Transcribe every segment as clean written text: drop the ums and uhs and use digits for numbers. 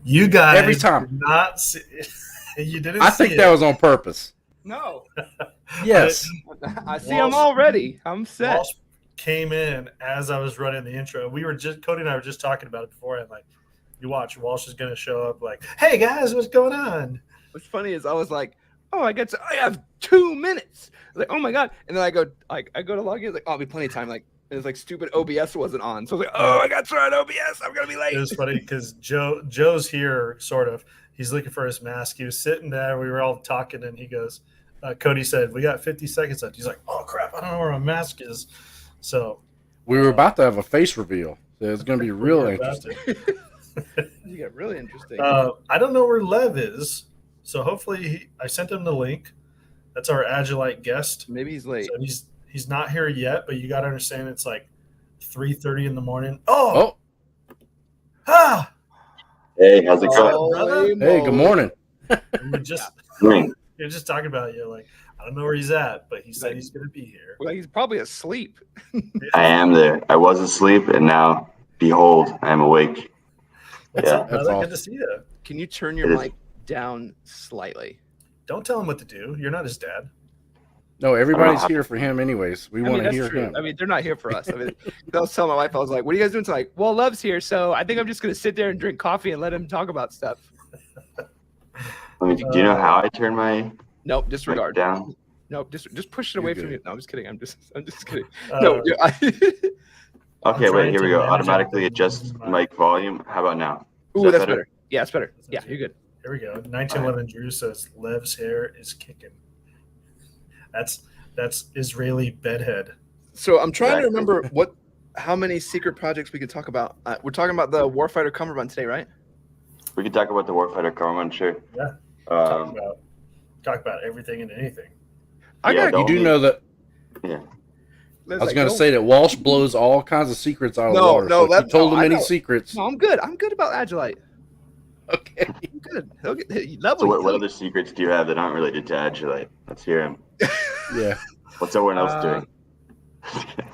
You guys every time. did not see, you didn't. I think that was on purpose. No. Yes. I see them already. I'm set. Walsh came in as I was running the intro. Cody and I were just talking about it before, and like, you watch, Walsh is going to show up like, "Hey guys, what's going on?" What's funny is I was like, "Oh, I have 2 minutes." Like, oh my god! And then I go to log in. Like, oh, I'll be plenty of time. Like, it was like stupid OBS wasn't on, so I was like, "Oh, I got to start OBS. I'm gonna be late." It was funny because Joe's here, sort of. He's looking for his mask. He was sitting there. We were all talking, and he goes, Cody said, "We got 50 seconds left." He's like, "Oh crap! I don't know where my mask is." So we were about to have a face reveal. So it's going to be real interesting. You got really interesting. I don't know where Lev is, so hopefully I sent him the link. That's our Agilite guest. Maybe he's late. So he's not here yet, but you got to understand it's like 3:30 in the morning. Hey, how's it going? Hey, good morning. You're just talking about you. Like, I don't know where he's at, but he said he's going to be here. Well, he's probably asleep. I am there. I was asleep, and now, behold, I am awake. That's awesome. good to see you. Can you turn your mic down slightly? Don't tell him what to do. You're not his dad. No, everybody's here for him anyways. We want to hear him. I mean, they're not here for us. I mean, I was telling my wife, I was like, "What are you guys doing tonight?" Well, Love's here, so I think I'm just going to sit there and drink coffee and let him talk about stuff. Do you know how I turn my Nope, disregard. down? Nope, just push it away from you. No, I'm just kidding. I'm just kidding. Okay, wait, here we go. Automatically adjust mic volume. How about now? Ooh, that's better. Yeah, it's better. Yeah, you're good. Here we go. 1911 Drew says Lev's hair is kicking. That's Israeli bedhead. So I'm trying to remember how many secret projects we could talk about. We're talking about the Warfighter Cummerbund today, right? We could talk about the Warfighter Cummerbund, sure. Yeah. Talk about everything and anything. You do know that. Yeah. I was going to say that Walsh blows all kinds of secrets out of the water. No, so told him any secrets. No, I'm good. I'm good about Agilite. Okay. I'm good. So what other secrets do you have that aren't related to Agilite? Let's hear them. Yeah. What's everyone else doing?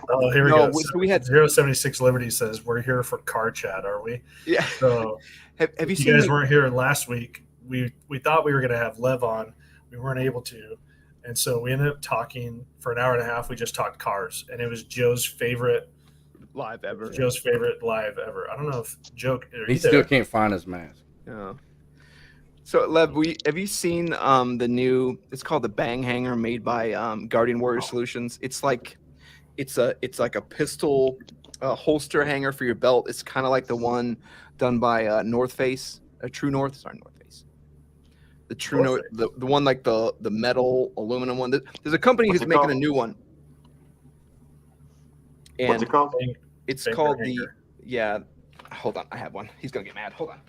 Oh, here we go. So we had 076 Liberty says, "We're here for car chat, are we?" Yeah. So have you seen? You guys weren't here last week. We thought we were going to have Lev on. We weren't able to. And so we ended up talking for an hour and a half. We just talked cars, and it was Joe's favorite live ever. I don't know if Joe. He still can't find his mask. Yeah. So Lev, have you seen the new? It's called the Bang Hanger, made by Guardian Warrior Solutions. It's like a pistol holster hanger for your belt. It's kind of like the one done by North Face, True North. Sorry, North Face. The True North, the one like the metal aluminum one. There's a company who's making a new one. And what's it called? It's called Hold on, I have one. He's gonna get mad. Hold on.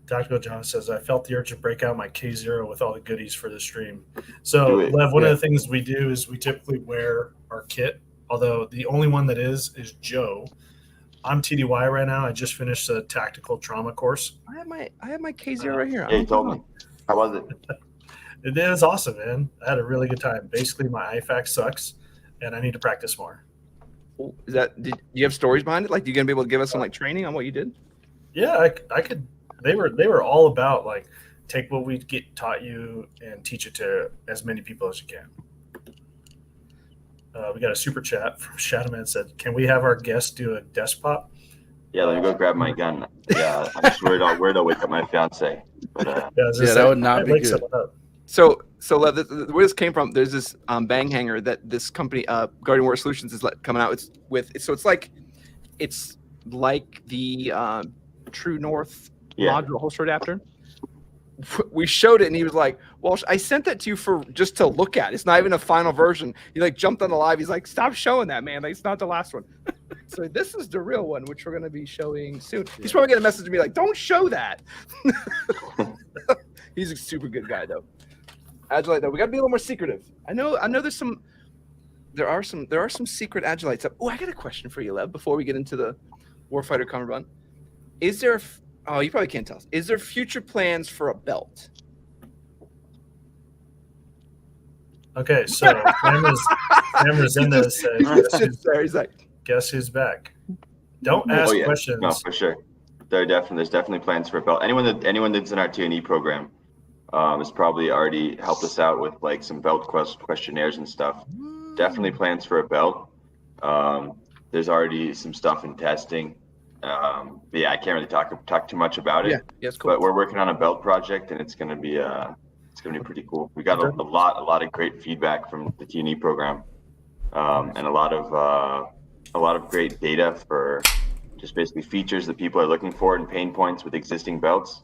Tactical John says, "I felt the urge to break out my K0 with all the goodies for the stream." So, Lev, one of the things we do is we typically wear our kit. Although the only one that is Joe. I'm TDY right now. I just finished a tactical trauma course. I have my K0 right here. Yeah, you told me. How was it? It was awesome, man. I had a really good time. Basically, my IFAC sucks, and I need to practice more. Do you have stories behind it? Like, you gonna be able to give us some like training on what you did? Yeah, I could. They were all about like take what we taught you and teach it to as many people as you can. We got a super chat from Shadowman said, "Can we have our guest do a desk pop?" Yeah, let me go grab my gun. Yeah, I'm just worried I'll wake up my fiance. But, that would not be good. So where this came from, there's this bang hanger that this company, Guardian Warrior Solutions, is coming out with. So it's like the True North modular holster adapter. We showed it, and he was like, "Well, I sent that to you for just to look at. It's not even a final version." He like jumped on the live. He's like, "Stop showing that, man. Like, it's not the last one." So this is the real one, which we're going to be showing soon. He's probably going to message me like, "Don't show that." He's a super good guy, though. Agilite, though, we got to be a little more secretive. I know. There are some secret Agilites. Oh, I got a question for you, Lev. Before we get into the Warfighter Cummerbund, is there? Oh, you probably can't tell us. Is there future plans for a belt? Okay, so cameras in there said, he's like, "Guess who's back?" Don't ask questions. No, for sure. there's definitely plans for a belt. Anyone that's in our T&E program has probably already helped us out with like some belt questionnaires and stuff. Definitely plans for a belt. There's already some stuff in testing. But yeah, I can't really talk too much about it. Yeah, it's cool. But we're working on a belt project, and it's gonna be pretty cool. We got a lot of great feedback from the T&E program, and a lot of great data for just basically features that people are looking for and pain points with existing belts.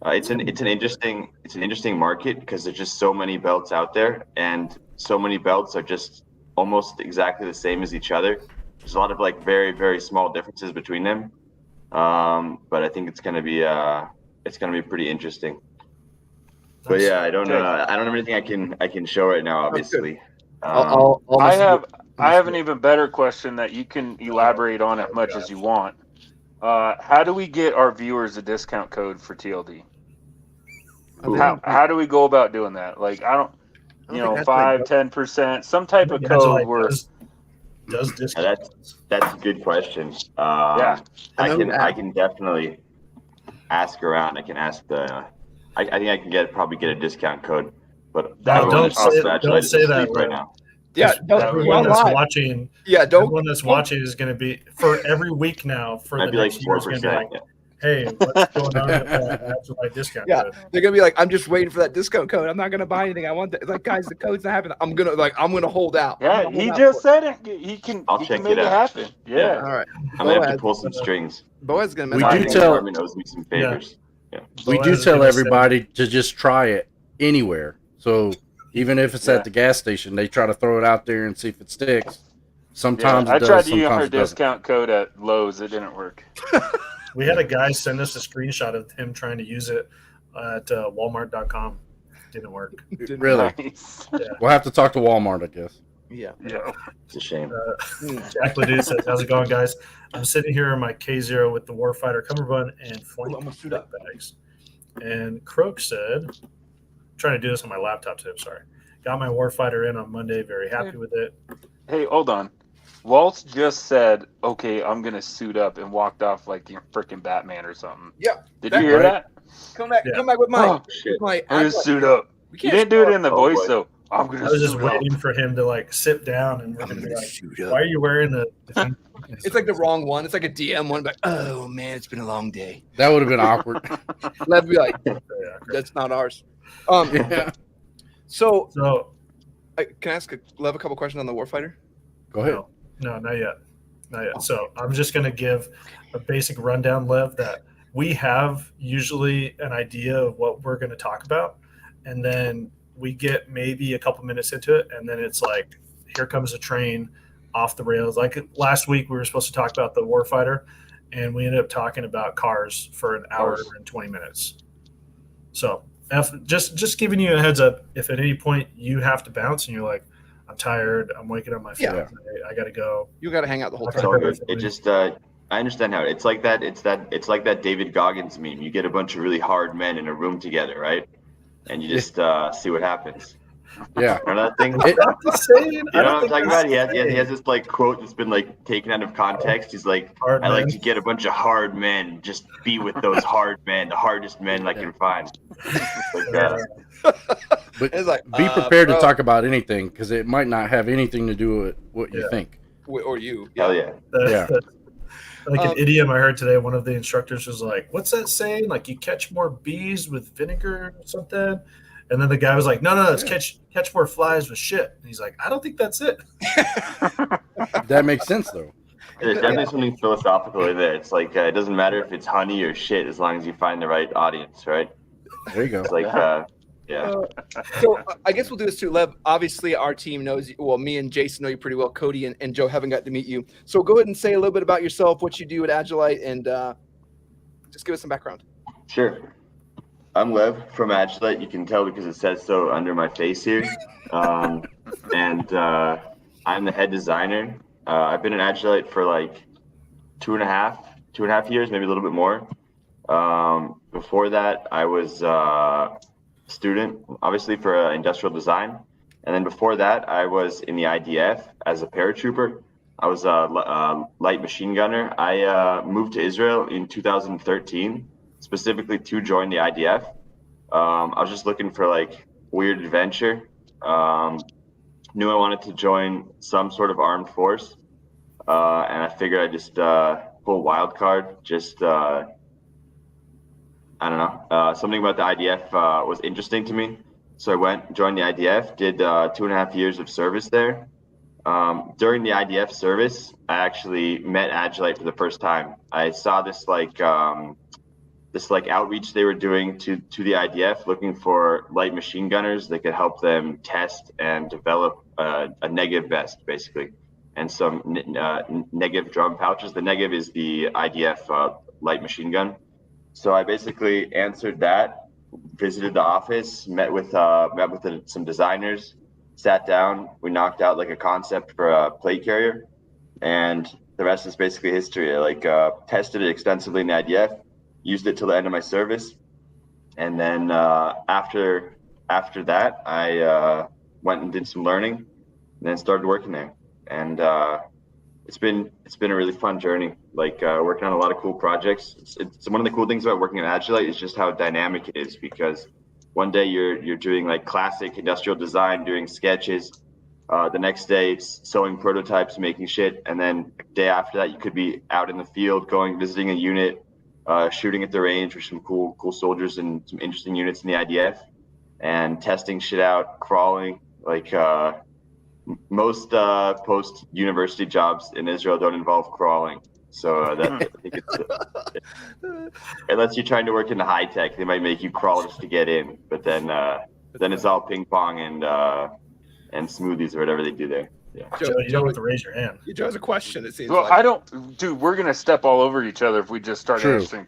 It's an interesting market because there's just so many belts out there, and so many belts are just almost exactly the same as each other. There's a lot of like very, very small differences between them. But I think it's gonna be pretty interesting. But yeah, I don't have anything I can show right now, obviously. I have an even better question that you can elaborate on as much as you want. How do we get our viewers a discount code for TLD? How do we go about doing that? Like, I don't 5, 10%, some type of code where does discount. That's a good question. Yeah, I can definitely ask around. I can ask I think I can probably get a discount code, but don't say that right now. Yeah, everyone that's watching. Yeah, everyone that's watching is going to be for every week now for the next year. Is going to be like, hey, what's going on with that Agilite discount code? They're gonna be like, I'm just waiting for that discount code. I'm not gonna buy anything. I want that. Like, guys, the code's not happening. I'm gonna hold out. Yeah, he just said it. He can make it happen. Yeah. All right. I'm gonna have to pull some strings. Boaz gonna. We do tell. Owes me some favors. Yeah. We do tell everybody to just try it anywhere. So even if it's at the gas station, they try to throw it out there and see if it sticks. Sometimes it does. I tried to use her discount code at Lowe's. It didn't work. We had a guy send us a screenshot of him trying to use it at Walmart.com. Didn't work. Really? Nice. Yeah. We'll have to talk to Walmart, I guess. Yeah. It's a shame. Jack Ledoux says, "How's it going, guys? I'm sitting here in my K0 with the Warfighter Cummerbund and Agilite Bags." And Croak said, I'm trying to do this on my laptop too. Sorry. Got my Warfighter in on Monday. Very happy with it. Hey, hold on. Waltz just said, "Okay, I'm gonna suit up," and walked off like you're freaking Batman or something. Yeah. Did you hear that? Come back with my. I'm gonna suit up. You didn't do it in the voice though. I'm gonna. I was just waiting for him to like sit down and we're gonna be like, "Why are you wearing the?" It's like the wrong one. It's like a DM one. But oh man, it's been a long day. That would have been awkward. Let's be like, that's not ours. So can I ask Lev a couple questions on the Warfighter? Go ahead. No, not yet. So I'm just going to give a basic rundown, Lev, that we have usually an idea of what we're going to talk about. And then we get maybe a couple minutes into it. And then it's like, here comes a train off the rails. Like last week, we were supposed to talk about the Warfighter. And we ended up talking about cars for an hour and 20 minutes. So just giving you a heads up, if at any point you have to bounce and you're like, I'm tired. I'm waking up my family. Yeah. I got to go. You got to hang out the whole time. It's all good. It just, I understand how it's like that. It's like that David Goggins meme. You get a bunch of really hard men in a room together, right? And you just see what happens. Yeah. Remember that thing? You know what I'm talking about? He has this like quote that's been like taken out of context. He's like, I like to get a bunch of hard men, just be with those hard men, the hardest men I can find. Like that. But it's like, be prepared to talk about anything because it might not have anything to do with what you think. Or you. Hell yeah. Like an idiom I heard today, one of the instructors was like, what's that saying? Like you catch more bees with vinegar or something? And then the guy was like, no, it's catch more flies with shit. And he's like, I don't think that's it. That makes sense, though. There's definitely something philosophical in there. It's like, it doesn't matter if it's honey or shit as long as you find the right audience, right? There you go. It's like, so I guess we'll do this too, Lev. Obviously, our team knows you. Well, me and Jason know you pretty well. Cody and Joe haven't got to meet you. So go ahead and say a little bit about yourself, what you do at Agilite, and just give us some background. Sure. I'm Lev from Agilite. You can tell because it says so under my face here. And I'm the head designer. I've been in Agilite for like two and a half years, maybe a little bit more. Before that, I was a student, obviously, for industrial design. And then before that, I was in the IDF as a paratrooper. I was a light machine gunner. I moved to Israel in 2013, specifically to join the IDF. I was just looking for like weird adventure. Knew I wanted to join some sort of armed force, and I figured I'd just pull a wild card. Just I don't know, something about the IDF was interesting to me, so I went, joined the IDF, did 2.5 years of service there. During the IDF service, I actually met Agilite for the first time. I saw this outreach they were doing to the IDF, looking for light machine gunners that could help them test and develop a negative vest, basically, and some negative drum pouches. The negative is the IDF light machine gun. So I basically answered that, visited the office, met with some designers, sat down. We knocked out like a concept for a plate carrier, and the rest is basically history. I tested it extensively in the IDF, used it till the end of my service, and then after that, I went and did some learning, and then started working there. And it's been a really fun journey. Working on a lot of cool projects. It's one of the cool things about working at Agilite is just how dynamic it is, because one day you're doing like classic industrial design, doing sketches. The next day it's sewing prototypes, making shit, and then the day after that you could be out in the field, visiting a unit, shooting at the range with some cool soldiers and some interesting units in the IDF, and testing shit out, crawling. Most post-university jobs in Israel don't involve crawling. So I think unless you're trying to work in the high tech, they might make you crawl just to get in. But then it's all ping pong and smoothies or whatever they do there. Yeah. Joe, you don't have to raise your hand. Joe has a question. It seems. Well, I don't, dude. We're gonna step all over each other if we just start asking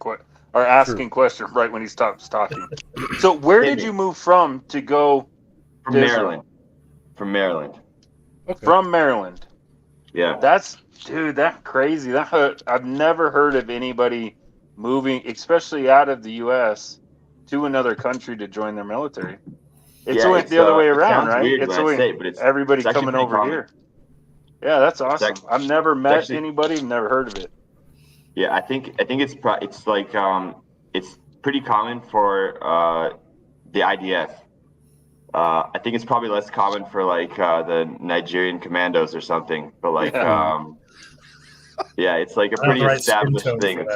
questions right when he stops talking. So where did you move from to go? From Maryland. From Maryland. Okay. From Maryland. Yeah. That's crazy. I've never heard of anybody moving, especially out of the U.S., to another country to join their military. It's always the other way around, right? It's always everybody coming over here. Yeah, that's awesome. I've never met anybody, never heard of it. Yeah, I think it's pretty common for the IDF. I think it's probably less common for the Nigerian commandos or something, but it's like a pretty established thing. It's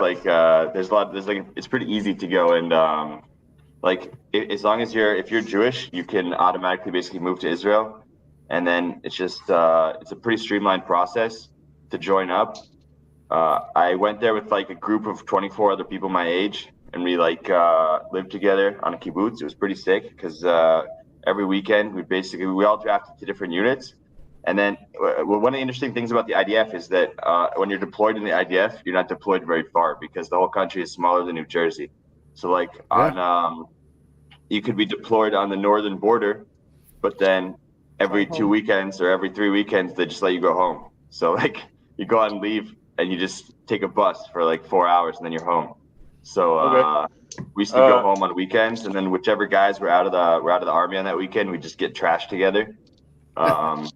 it's pretty easy to go and as long as if you're Jewish, you can automatically basically move to Israel, and then it's just it's a pretty streamlined process to join up. I went there with a group of 24 other people my age, and we lived together on a kibbutz. It was pretty sick because every weekend we all drafted to different units. And then one of the interesting things about the IDF is that when you're deployed in the IDF, you're not deployed very far because the whole country is smaller than New Jersey. So you could be deployed on the northern border, but then every 2 weekends or every 3 weekends, they just let you go home. So you go on leave and you just take a bus for 4 hours and then you're home. So we used to go home on weekends, and then whichever guys were out of the army on that weekend, we just get trashed together. 18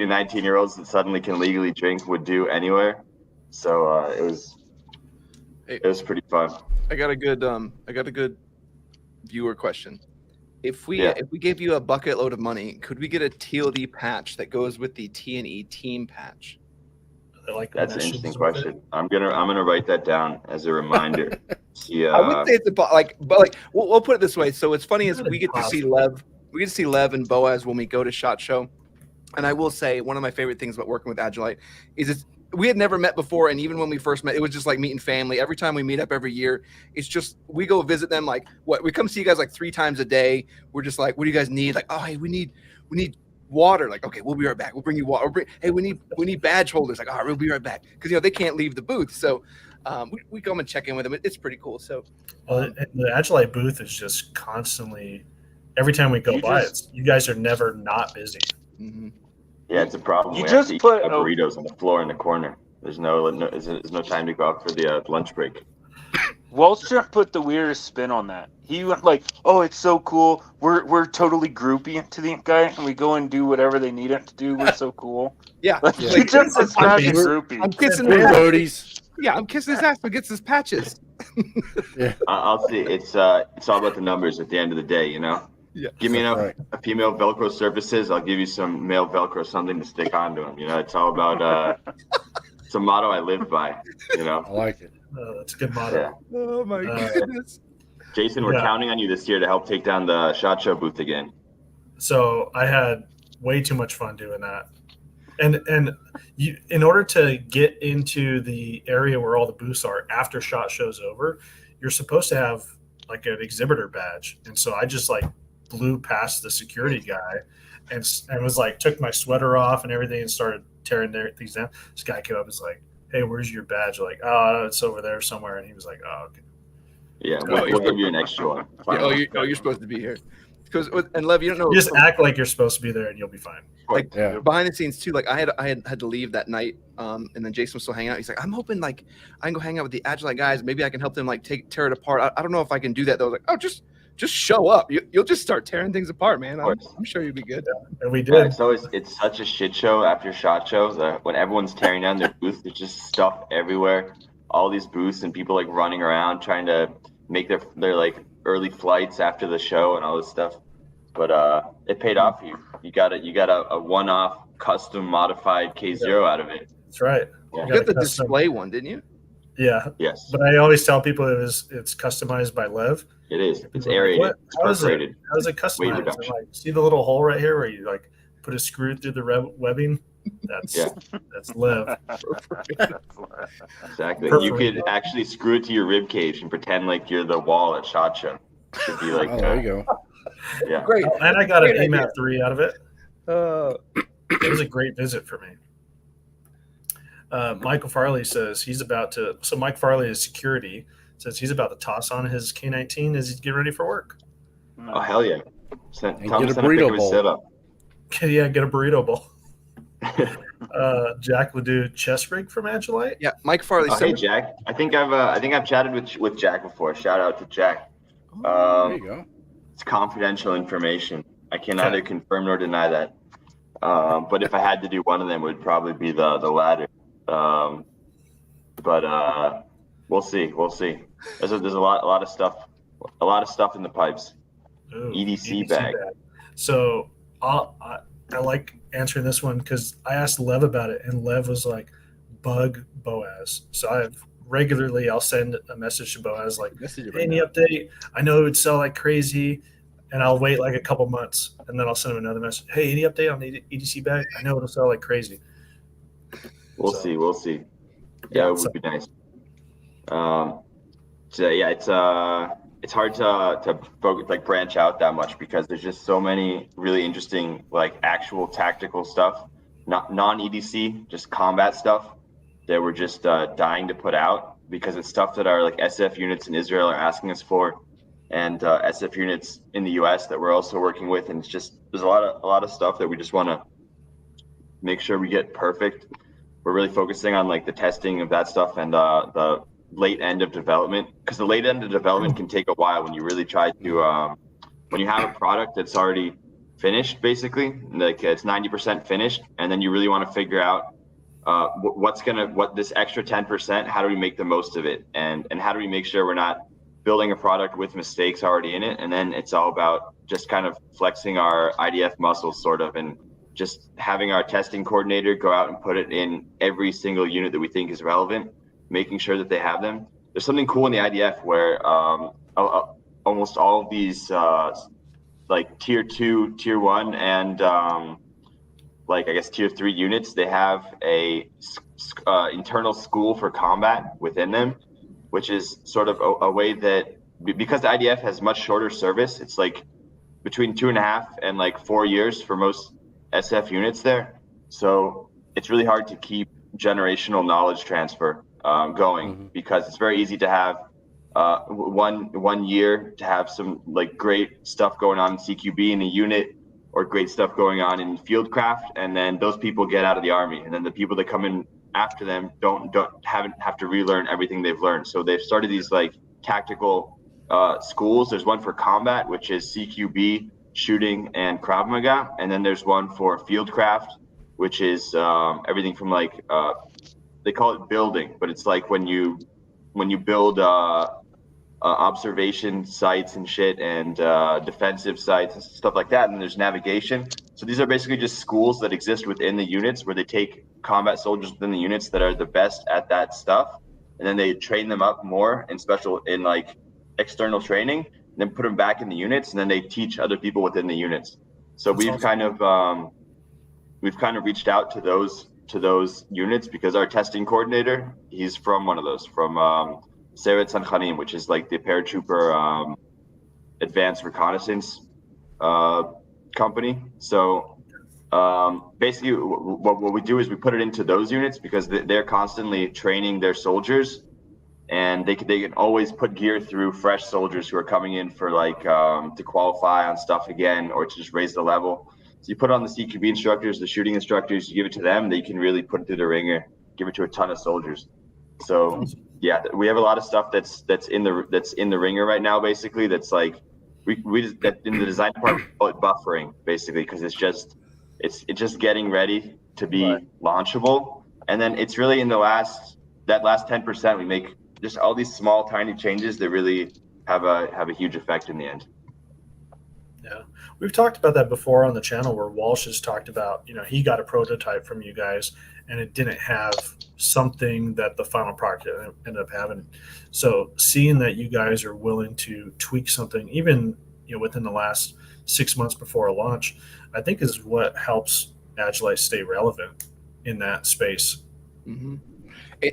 and 19-year-olds that suddenly can legally drink would do anywhere. So it was pretty fun. I got a good viewer question. If we gave you a bucket load of money, could we get a TLD patch that goes with the T&E team patch? That's an interesting question. I'm gonna write that down as a reminder. I would say it's we'll put it this way. So what's funny is we get to see Lev and Boaz when we go to SHOT Show, and I will say one of my favorite things about working with Agilite is we had never met before, and even when we first met, it was just like meeting family. Every time we meet up every year, it's just we go visit them. We come see you guys 3 times a day. We're just what do you guys need? Hey, we need water. Okay, we'll be right back. We'll bring you water. Hey, we need badge holders. All right, we'll be right back, because they can't leave the booth. So we come and check in with them. It's pretty cool. So the Agilite booth is just constantly. Every time we go by, you guys are never not busy. Mm-hmm. Yeah, it's a problem. You we just have to put eat burritos on the floor in the corner. There's no time to go out for the lunch break. Wallstrap put the weirdest spin on that. He went like, "Oh, it's so cool. We're totally groupie to the guy, and we go and do whatever they need it to do. We're so cool." Yeah. Like, Yeah. he just described a groupie. I'm kissing We're his ass. roadies. Yeah, I'm kissing his ass but gets his patches. I'll see. It's all about the numbers at the end of the day, you know. Yeah. Give me enough Right. female Velcro surfaces, I'll give you some male Velcro, something to stick onto them. You know, it's all about. It's a motto I live by. You know. I like it. That's a good motto. Yeah. Oh my goodness. Jason, we're counting on you this year to help take down the SHOT Show booth again. So I had way too much fun doing that. And you, in order to get into the area where all the booths are after SHOT Show's over, you're supposed to have like an exhibitor badge. And so I just like blew past the security guy and was like, took my sweater off and everything and started tearing things down. This guy came up and was like, "Hey, where's your badge?" Like, "Oh, it's over there somewhere." And he was like, "Oh, okay." Yeah, we'll give you an extra one. Yeah, you're supposed to be here. Because and Lev, you don't know. You just act like you're supposed to be there and you'll be fine. Like Yeah. behind the scenes too. Like I had to leave that night, and then Jason was still hanging out. He's like, "I'm hoping like I can go hang out with the Agilite guys. Maybe I can help them like tear it apart. I don't know if I can do that though." I was like, "Oh, just show up. You'll just start tearing things apart, man. I'm sure you'll be good." And we Yeah, did. it's such a shit show after SHOT Shows. When everyone's tearing down their booth, there's just stuff everywhere. All these booths and people like running around trying to make their like early flights after the show and all this stuff. But it paid off for you. You got a one-off custom modified K0 out of it. That's right. Yeah. You got the display one, didn't you? Yeah. Yes, But I always tell people it's customized by Lev. it is. It's People are like, aerated. "What? It's How is it? perforated. How is it Weight customized?" I'm reduction. like, see the little hole right here where you like put a screw through the webbing? That's Yeah. that's Lev. Exactly. Perfect. You could actually screw it to your rib cage and pretend like you're the wall at SHOT Show. It should be like Oh, there you go. yeah. Great. And I got an Great idea. AMAT 3 out of it. It was a great visit for me. Michael Farley says he's about to. So Mike Farley is security. Says he's about to toss on his K19 as he's getting ready for work. Oh hell yeah! Tell And him get a to send a burrito pic of his bowl. setup. Yeah, get a burrito bowl. Jack Ledoux chest rig from Agilite. Yeah, Mike Farley. Oh, hey Jack, I think I've chatted with Jack before. Shout out to Jack. There you go. It's confidential information. I can neither confirm nor deny that. But if I had to do one of them, it would probably be the latter. But we'll see. There's a lot of stuff in the pipes. Ooh, EDC bag. So I like answering this one because I asked Lev about it, and Lev was like, "Bug Boaz." So I'll send a message to Boaz like, "Hey, any update? I know it would sell like crazy." And I'll wait like a couple months, and then I'll send him another message. "Hey, any update on the EDC bag? I know it'll sell like crazy." We'll see. Yeah, it would be nice. So yeah, it's hard to focus, like branch out that much because there's just so many really interesting like actual tactical stuff, not non-EDC, just combat stuff that we're just dying to put out because it's stuff that our like SF units in Israel are asking us for, and SF units in the US that we're also working with, and it's just there's a lot of stuff that we just want to make sure we get perfect. We're really focusing on like the testing of that stuff and the late end of development, because the late end of development can take a while when you really try to when you have a product that's already finished, basically like it's 90% finished, and then you really want to figure out what this extra 10%, how do we make the most of it, and how do we make sure we're not building a product with mistakes already in it. And then it's all about just kind of flexing our IDF muscles sort of, and just having our testing coordinator go out and put it in every single unit that we think is relevant, making sure that they have them. There's something cool in the IDF where almost all of these like tier 2, tier 1, and like I guess tier 3 units, they have a internal school for combat within them, which is sort of a way that, because the IDF has much shorter service, it's like between 2.5 and like 4 years for most SF units there. So it's really hard to keep generational knowledge transfer going, because it's very easy to have one year to have some like great stuff going on in CQB in a unit, or great stuff going on in Fieldcraft, and then those people get out of the army, and then the people that come in after them don't have to relearn everything they've learned. So they've started these like tactical schools. There's one for combat, which is CQB, shooting, and Krav Maga, and then there's one for fieldcraft, which is everything from like they call it building, but it's like when you build observation sites and shit, and defensive sites and stuff like that. And there's navigation. So these are basically just schools that exist within the units, where they take combat soldiers within the units that are the best at that stuff, and then they train them up more in like external training, and then put them back in the units, and then they teach other people within the units. So we've kind of reached out to those units, because our testing coordinator, he's from one of those, from Seret Sankhanim, which is like the paratrooper advanced reconnaissance company. So basically what we do is we put it into those units, because they're constantly training their soldiers, and they can always put gear through fresh soldiers who are coming in for like to qualify on stuff again, or to just raise the level. So you put it on the CQB instructors, the shooting instructors, you give it to them, they can really put it through the ringer, give it to a ton of soldiers. So yeah, we have a lot of stuff that's in the ringer right now, basically. That's like we just, that in the design part, we call it buffering, basically, because it's just getting ready to be launchable. And then it's really in that last 10%, we make just all these small tiny changes that really have a huge effect in the end. Yeah, we've talked about that before on the channel, where Walsh has talked about, he got a prototype from you guys and it didn't have something that the final product ended up having. So seeing that you guys are willing to tweak something, even within the last 6 months before a launch, I think is what helps Agilite stay relevant in that space. Mm-hmm.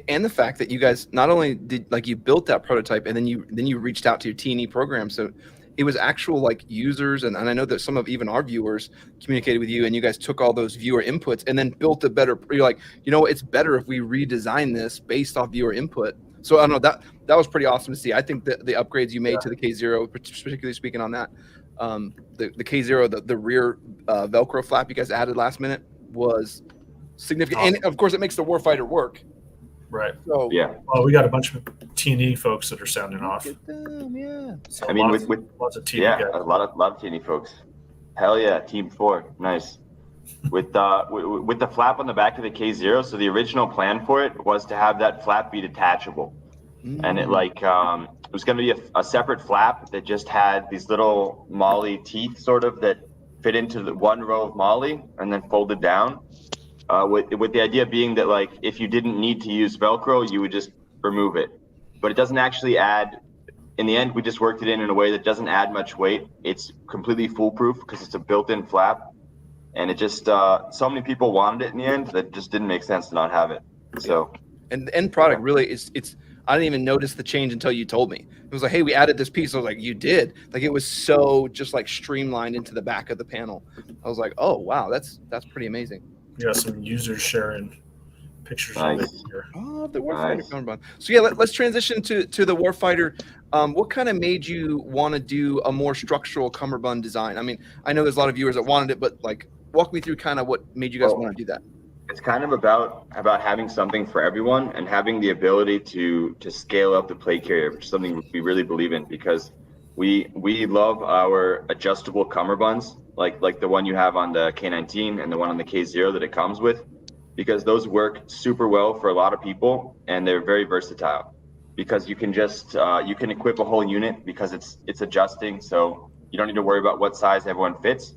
And the fact that you guys not only did, like, you built that prototype, and then you reached out to your T&E program, so it was actual like users, and I know that some of even our viewers communicated with you, and you guys took all those viewer inputs and then built a better. You're like, it's better if we redesign this based off viewer input. So I don't know, that was pretty awesome to see. I think that the upgrades you made to the K0, particularly speaking on that, the K0, the rear Velcro flap you guys added last minute was significant, and of course it makes the Warfighter work. Right. So yeah. Well, we got a bunch of T&E folks that are sounding off. Them, yeah. So I mean, with lots of T&E guys. guys. a lot of T&E folks. Hell yeah, Team 4, nice. With the flap on the back of the K0, so the original plan for it was to have that flap be detachable, and it was going to be a separate flap that just had these little molly teeth, sort of, that fit into the one row of molly and then folded down. With the idea being that, like, if you didn't need to use Velcro, you would just remove it. But it doesn't actually add. In the end, we just worked it in a way that doesn't add much weight. It's completely foolproof because it's a built-in flap, and it just so many people wanted it in the end that it just didn't make sense to not have it. So, and the end product really it's. I didn't even notice the change until you told me. It was like, hey, we added this piece. I was like, you did? Like, it was so just like streamlined into the back of the panel. I was like, oh wow, that's pretty amazing. You got some users sharing pictures of it here. Oh, the Warfighter Cummerbund. So yeah, let's transition to the Warfighter. What kind of made you want to do a more structural Cummerbund design? I mean, I know there's a lot of viewers that wanted it, but like, walk me through kind of what made you guys want to do that. It's kind of about having something for everyone and having the ability to scale up the plate carrier, which is something we really believe in, because we love our adjustable Cummerbunds, like the one you have on the K19 and the one on the K0 that it comes with, because those work super well for a lot of people, and they're very versatile, because you can just you can equip a whole unit because it's adjusting, so you don't need to worry about what size everyone fits.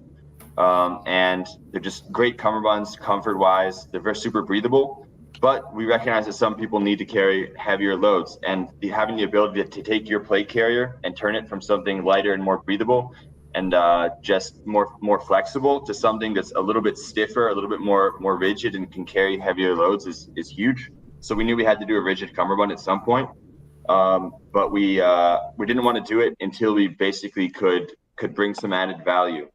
And they're just great Cummerbunds, comfort-wise. They're very super breathable, but we recognize that some people need to carry heavier loads, and having the ability to take your plate carrier and turn it from something lighter and more breathable and just more flexible to something that's a little bit stiffer, a little bit more rigid, and can carry heavier loads is huge. So we knew we had to do a rigid Cummerbund at some point, but we didn't want to do it until we basically could bring some added value.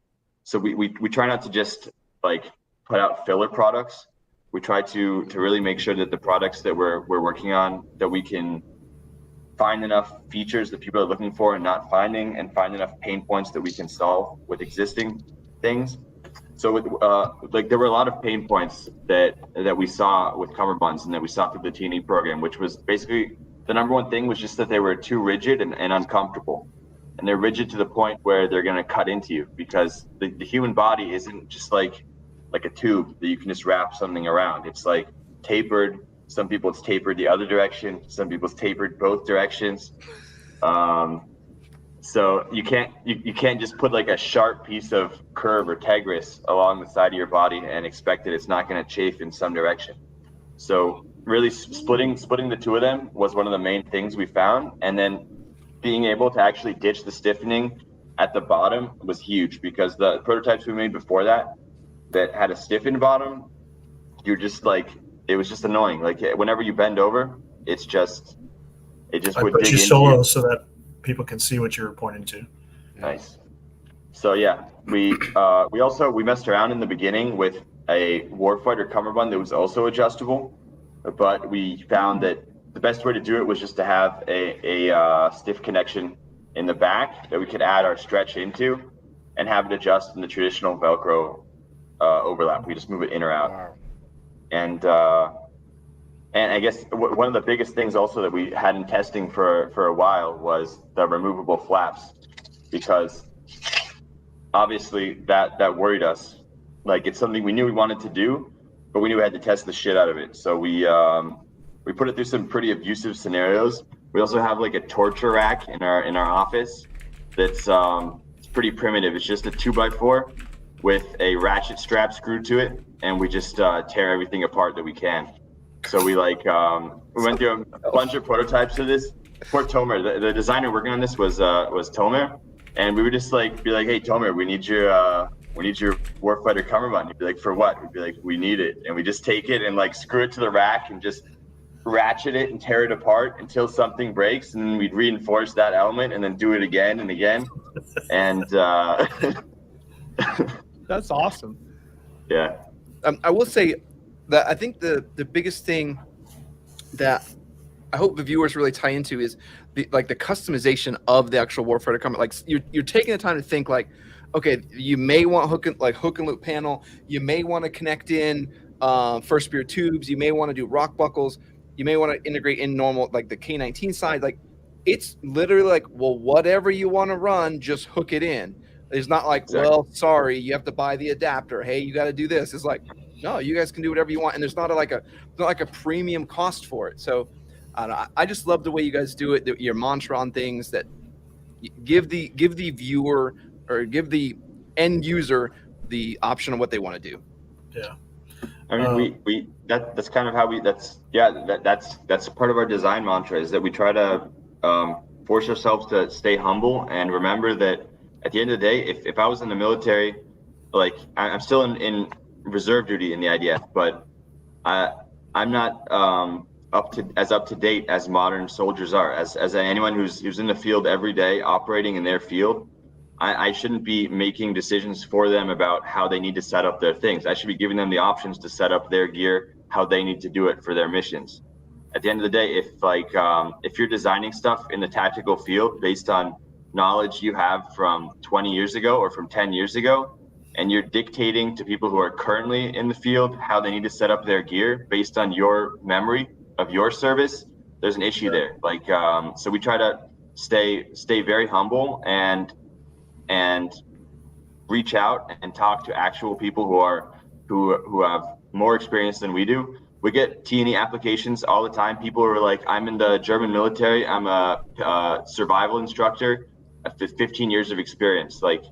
So we try not to just like put out filler products. We try to really make sure that the products that we're working on, that we can find enough features that people are looking for and not finding, and find enough pain points that we can solve with existing things. So with like, there were a lot of pain points that we saw with Cummerbunds and that we saw through the T&E program, which was basically the number one thing was just that they were too rigid and uncomfortable. And they're rigid to the point where they're going to cut into you, because the human body isn't just like a tube that you can just wrap something around. It's like tapered. Some people it's tapered the other direction. Some people it's tapered both directions. So you can't just put like a sharp piece of curve or tegris along the side of your body and expect that it's not going to chafe in some direction. So really splitting the two of them was one of the main things we found. And then being able to actually ditch the stiffening at the bottom was huge, because the prototypes we made before that had a stiffened bottom, you're just like, it was just annoying. Like whenever you bend over, it just would dig into you. Solo so that people can see what you're pointing to. Nice. So yeah, we messed around in the beginning with a Warfighter Cummerbund that was also adjustable, but we found that the best way to do it was just to have a stiff connection in the back that we could add our stretch into and have it adjust in the traditional Velcro overlap. We just move it in or out. Wow. And I guess one of the biggest things also that we had in testing for a while was the removable flaps, because obviously that worried us. Like, it's something we knew we wanted to do, but we knew we had to test the shit out of it. So we put it through some pretty abusive scenarios. We also have like a torture rack in our office that's it's pretty primitive. It's just a 2x4 with a ratchet strap screwed to it, and we just tear everything apart that we can. So we went through a bunch of prototypes of this. Poor Tomer, the designer working on this was Tomer, and we would just be like, hey Tomer, we need your Warfighter Cummerbund. He'd be like, for what? We'd be like, we need it, and we just take it and like screw it to the rack and just ratchet it and tear it apart until something breaks, and then we'd reinforce that element and then do it again and again, and that's awesome. Yeah. I will say that I think the biggest thing that I hope the viewers really tie into is the customization of the actual Warfighter Cummerbund. Like you're taking the time to think like, okay, you may want hook and loop panel, you may want to connect in first spear tubes, you may want to do rock buckles, you may want to integrate in normal like the K19 side. Like it's literally like, well, whatever you want to run, just hook it in. It's not like, exactly. Well, sorry, you have to buy the adapter. Hey, you got to do this. It's like, no, you guys can do whatever you want, and there's not a premium cost for it. So, I just love the way you guys do it. Your mantra on things that give the viewer or give the end user the option of what they want to do. Yeah, I mean, that's kind of how that's part of our design mantra, is that we try to force ourselves to stay humble and remember that at the end of the day, if I was in the military, like I'm still in reserve duty in the IDF, but I'm not up to date as modern soldiers are. As anyone who's in the field every day, operating in their field, I shouldn't be making decisions for them about how they need to set up their things. I should be giving them the options to set up their gear how they need to do it for their missions. At the end of the day, if you're designing stuff in the tactical field based on knowledge you have from 20 years ago or from 10 years ago, and you're dictating to people who are currently in the field how they need to set up their gear based on your memory of your service, there's an issue there. So we try to stay very humble and reach out and talk to actual people who have more experience than we do. We get T&E applications all the time. People are like, I'm in the German military, I'm a survival instructor, 15 years of experience. Like,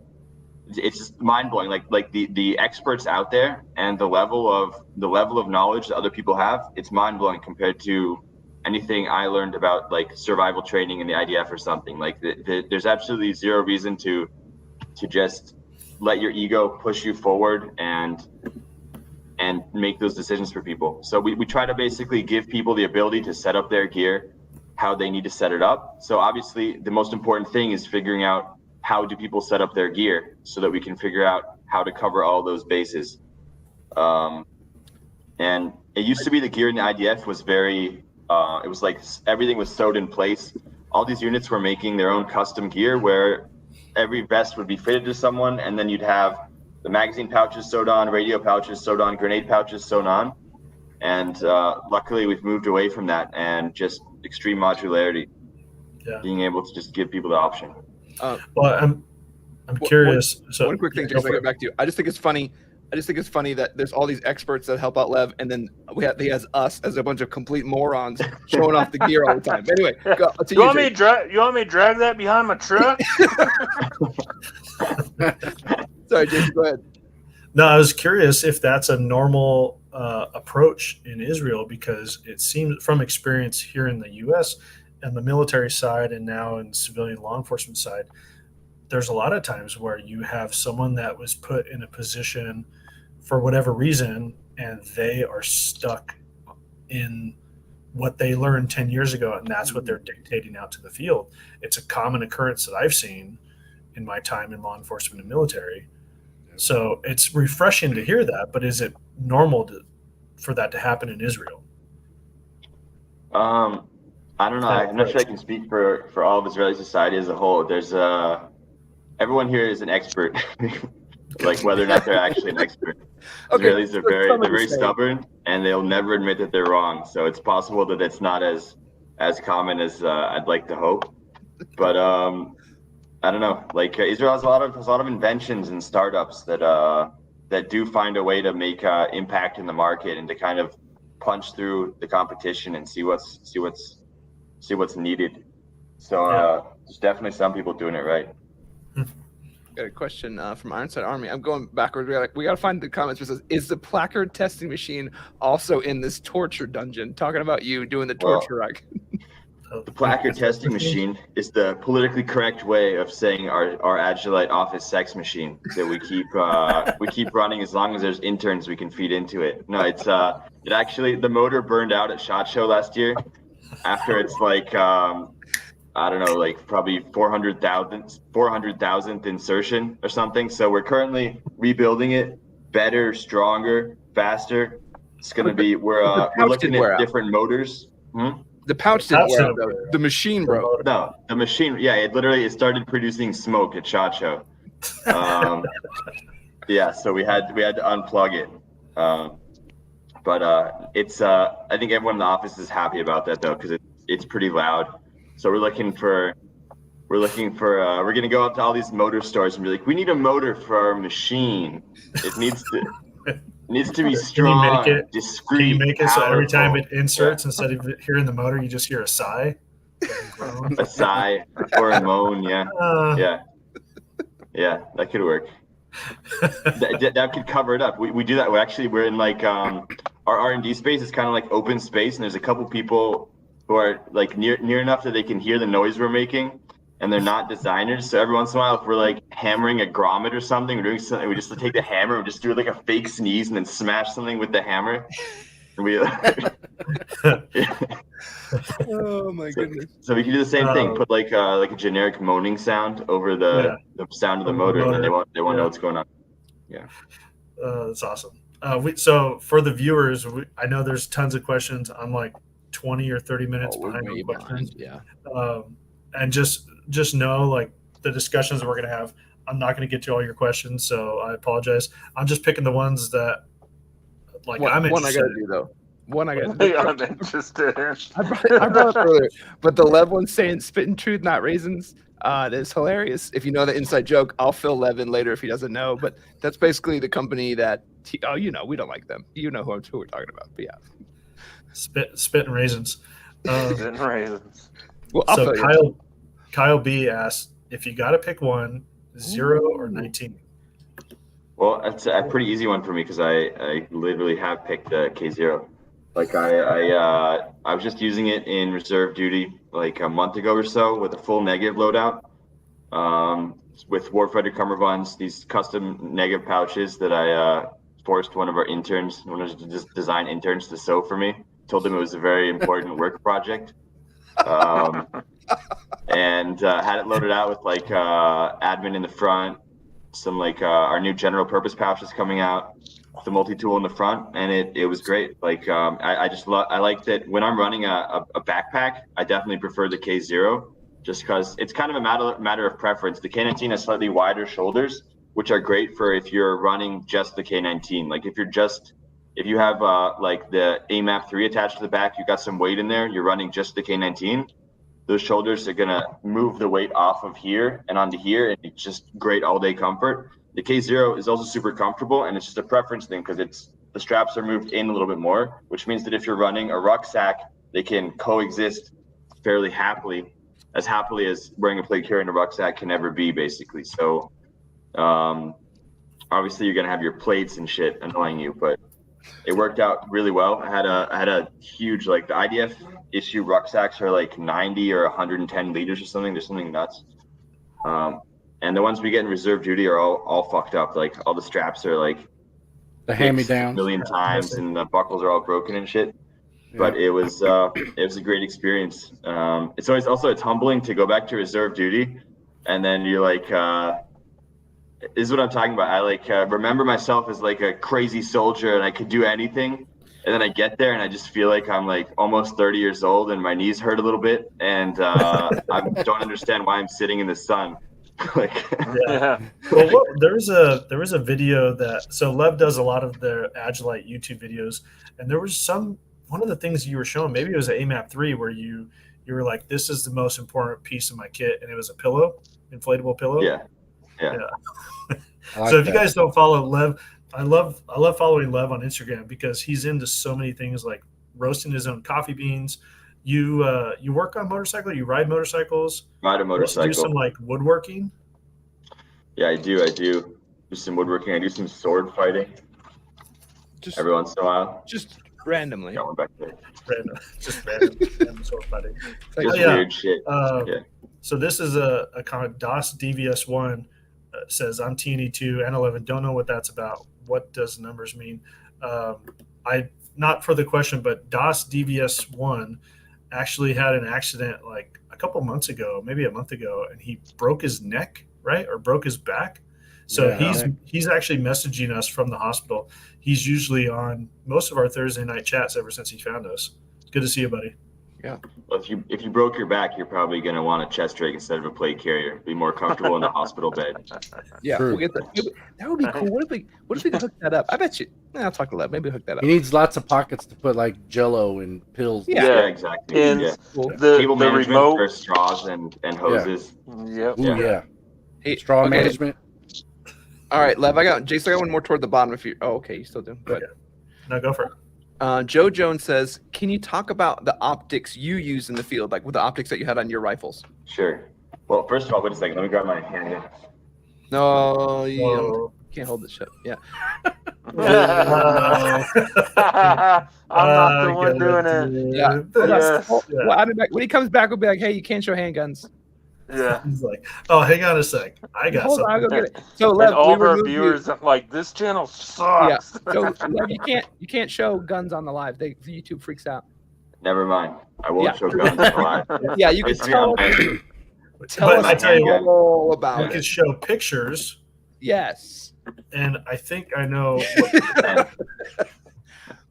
it's just mind-blowing. Like the experts out there and the level of knowledge that other people have, it's mind-blowing compared to anything I learned about like survival training in the IDF or something. Like there's absolutely zero reason to just let your ego push you forward and make those decisions for people. So we try to basically give people the ability to set up their gear how they need to set it up. So obviously the most important thing is figuring out how do people set up their gear so that we can figure out how to cover all those bases. And it used to be the gear in the IDF was very, it was like everything was sewed in place. All these units were making their own custom gear where every vest would be fitted to someone, and then you'd have the magazine pouches sewed on, radio pouches sewed on, grenade pouches sewn on. And luckily, we've moved away from that and just extreme modularity, being able to just give people the option. Well, I'm curious. One quick thing, Jason, I get back to you. I just think it's funny that there's all these experts that help out Lev, and then he has us as a bunch of complete morons showing off the gear all the time. Anyway, you want me to drag that behind my truck? Sorry, Jason, go ahead. No, I was curious if that's a normal approach in Israel, because it seems from experience here in the U.S. and the military side and now in civilian law enforcement side, there's a lot of times where you have someone that was put in a position for whatever reason and they are stuck in what they learned 10 years ago, and that's what they're dictating out to the field. It's a common occurrence that I've seen in my time in law enforcement and military. So it's refreshing to hear that, but is it normal for that to happen in Israel? I don't know. I'm not sure I can speak for all of Israeli society as a whole. There's everyone here is an expert, like whether or not they're actually an expert. Israelis are very stubborn, and they'll never admit that they're wrong. So it's possible that it's not as common as I'd like to hope. But I don't know. Like Israel has a lot of inventions and startups that do find a way to make impact in the market and to kind of punch through the competition and see what's needed. So there's definitely some people doing it right. Got a question from Ironside Army. I'm going backwards. We got to find the comments. It says, "Is the placard testing machine also in this torture dungeon?" Talking about you doing the torture. The placard testing machine is the politically correct way of saying our Agilite office sex machine that we keep running as long as there's interns we can feed into it. No, it's it actually, the motor burned out at SHOT Show last year after it's like I don't know, like probably 400,000th insertion or something. So we're currently rebuilding it better, stronger, faster. It's gonna be we're looking at different motors. The pouch didn't wear out, though. The machine broke. No, the machine, it started producing smoke at SHOT Show. So we had to unplug it. But it's I think everyone in the office is happy about that though, because it's pretty loud. So we're gonna go up to all these motor stores and be like, we need a motor for our machine. It needs to be strong, discreet. Can you make it so every time it inserts, instead of hearing the motor, you just hear a sigh? A sigh or a moan, yeah, that could work. that could cover it up. We do that. We're in like our R&D space is kind of like open space, and there's a couple people who are like near enough that they can hear the noise we're making, and they're not designers. So every once in a while, if we're like hammering a grommet or something, we're doing something, we just take the hammer and just do like a fake sneeze and then smash something with the hammer. And we oh my goodness. So we can do the same thing. Put like a generic moaning sound over the sound of the motor, and then they won't know what's going on. Yeah. That's awesome. So for the viewers, I know there's tons of questions. I'm like 20 or 30 minutes behind on questions. Yeah. And just know, like, the discussions that we're going to have, I'm not going to get to all your questions, so I apologize. I'm just picking the ones that, like, I'm interested in. I'm interested in. I brought up earlier, but the Lev one saying "spitting truth, not raisins." That's hilarious. If you know the inside joke, I'll fill Lev in later if he doesn't know. But that's basically the company that we don't like them. You know who we're talking about. But yeah, spit and raisins. Spit and raisins. Well, so Kyle B asked, if you got to pick one, 0 or 19. Well, it's a pretty easy one for me because I literally have picked the K0. Like I was just using it in reserve duty like a month ago or so with a full negative loadout. With Warfighter Cummerbunds, these custom negative pouches that I forced one of our design interns to sew for me. Told him it was a very important work project. And had it loaded out with like admin in the front, some like our new general purpose pouches coming out, the multi-tool in the front, and it was great. Like I like that when I'm running a backpack, I definitely prefer the K0 just because it's kind of a matter of preference. The K19 has slightly wider shoulders, which are great for if you're running just the K19. Like if you're just if you have like the AMAP 3 attached to the back, you got some weight in there, you're running just the K19, those shoulders are gonna move the weight off of here and onto here, and it's just great all-day comfort. The K0 is also super comfortable, and it's just a preference thing because the straps are moved in a little bit more, which means that if you're running a rucksack, they can coexist fairly happily as wearing a plate carrier in a rucksack can ever be, basically. So obviously you're gonna have your plates and shit annoying you, but it worked out really well. I had a huge, like, the IDF issue rucksacks are like 90 or 110 liters or something. There's something nuts. And the ones we get in reserve duty are all fucked up. Like, all the straps are like The hand-me-downs. a million times, and the buckles are all broken and shit. Yeah. But it was a great experience. It's humbling to go back to reserve duty, and then you're like, this is what I'm talking about. I like remember myself as like a crazy soldier, and I could do anything. And then I get there, and I just feel like I'm like almost 30 years old, and my knees hurt a little bit, and I don't understand why I'm sitting in the sun. Yeah. Well, there was a video so Lev does a lot of the Agilite YouTube videos, and there was one of the things you were showing, maybe it was an AMAP 3, where you were like, this is the most important piece of my kit, and it was a pillow, inflatable pillow. Yeah. So if you guys don't follow Lev, I love following Lev on Instagram because he's into so many things, like roasting his own coffee beans. You work on motorcycle? You ride motorcycles? Ride a motorcycle. Do some like woodworking? Yeah, I do. Do some woodworking. I do some sword fighting. Just every once in a while. Just randomly. Got one back there. Random sword fighting. Just weird shit. So this is a comment. DOS DVS1 says, I'm TNE2 N11. Don't know what that's about. What does numbers mean? Not for the question, but DOS DVS1 actually had an accident like a couple months ago, maybe a month ago, and he broke his neck, right? Or broke his back. So he's actually messaging us from the hospital. He's usually on most of our Thursday night chats ever since he found us. It's good to see you, buddy. Yeah. Well, if you broke your back, you're probably going to want a chest rig instead of a plate carrier. Be more comfortable in the hospital bed. Yeah, we'll get that. That would be cool. What if we could hook that up? I bet you. I'll talk to Lev. Maybe hook that up. He needs lots of pockets to put like Jello and pills. Yeah, exactly. And the cable management remote for straws and hoses. Yeah. Hey, straw management. All right, Lev. Jason. I got one more toward the bottom. If you. Oh, okay. You still do. Good. Okay. No, go for it. Joe Jones says, can you talk about the optics you use in the field, like with the optics that you had on your rifles? Sure. Well, first of all, wait a second. Let me grab my hand. No, you can't hold this shit. Yeah. I'm not the one doing it. Yeah. When he comes back, we'll be like, hey, you can't show handguns. Yeah. He's like, oh, hang on a sec. I got something. I'll go get it. So, Lev, all of our viewers are like, this channel sucks. Yeah. So, Lev, you can't show guns on the live. YouTube freaks out. Never mind. I won't show guns on the live. Yeah, you can tell us all about it. You can show pictures. Yes. And I think I know.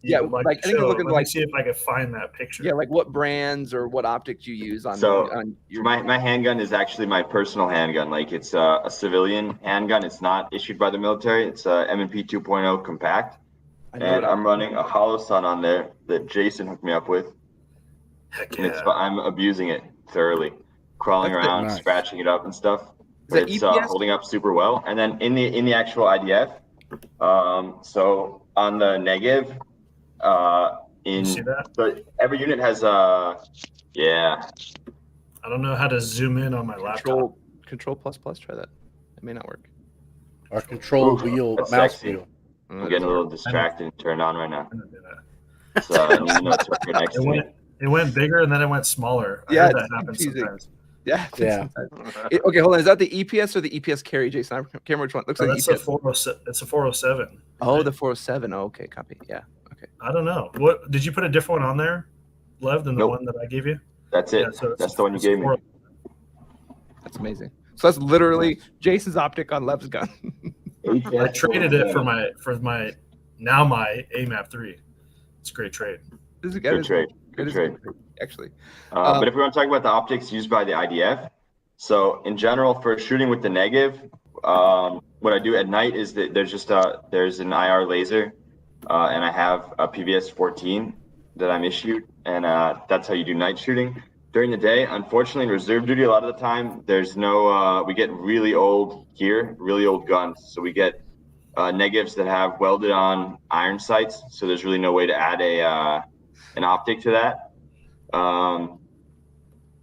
Like I think you're looking like. See if I can find that picture. Yeah, like what brands or what optics you use on. On your... my handgun is actually my personal handgun. Like it's a civilian handgun. It's not issued by the military. It's a M&P 2.0 compact, and I'm running a Hollow Sun on there that Jason hooked me up with. Heck yeah. And I'm abusing it thoroughly, crawling around, scratching it up and stuff. But it's holding up super well. And then in the actual IDF, so on the Negev. But every unit has I don't know how to zoom in on my laptop. Control plus. Try that. It may not work. Our control wheel, mouse sexy. wheel. I'm getting a little distracted and turned on right now. So I need to know it's right next to me. It went bigger and then it went smaller. Yeah, that happens sometimes. Yeah. Okay, hold on. Is that the EPS or the EPS carry, Jason? I can't remember which one. Looks like that's EPS. It's a 407. Oh, the 407. Oh, okay, copy. Yeah. Okay. I don't know. What did you put a different one on there, Lev, than the one that I gave you? That's it. Yeah, so that's the one you gave me. That's amazing. So that's literally Jason's optic on Lev's gun. I traded it for my AMAP 3. It's a great trade. This is a good trade. Good trade. Actually. But if we want to talk about the optics used by the IDF, so in general for shooting with the Negev, what I do at night is that there's an IR laser and I have a PVS 14 that I'm issued, and that's how you do night shooting. During the day, unfortunately, in reserve duty, a lot of the time, there's no, we get really old gear, really old guns. So we get negatives that have welded on iron sights. So there's really no way to add an optic to that.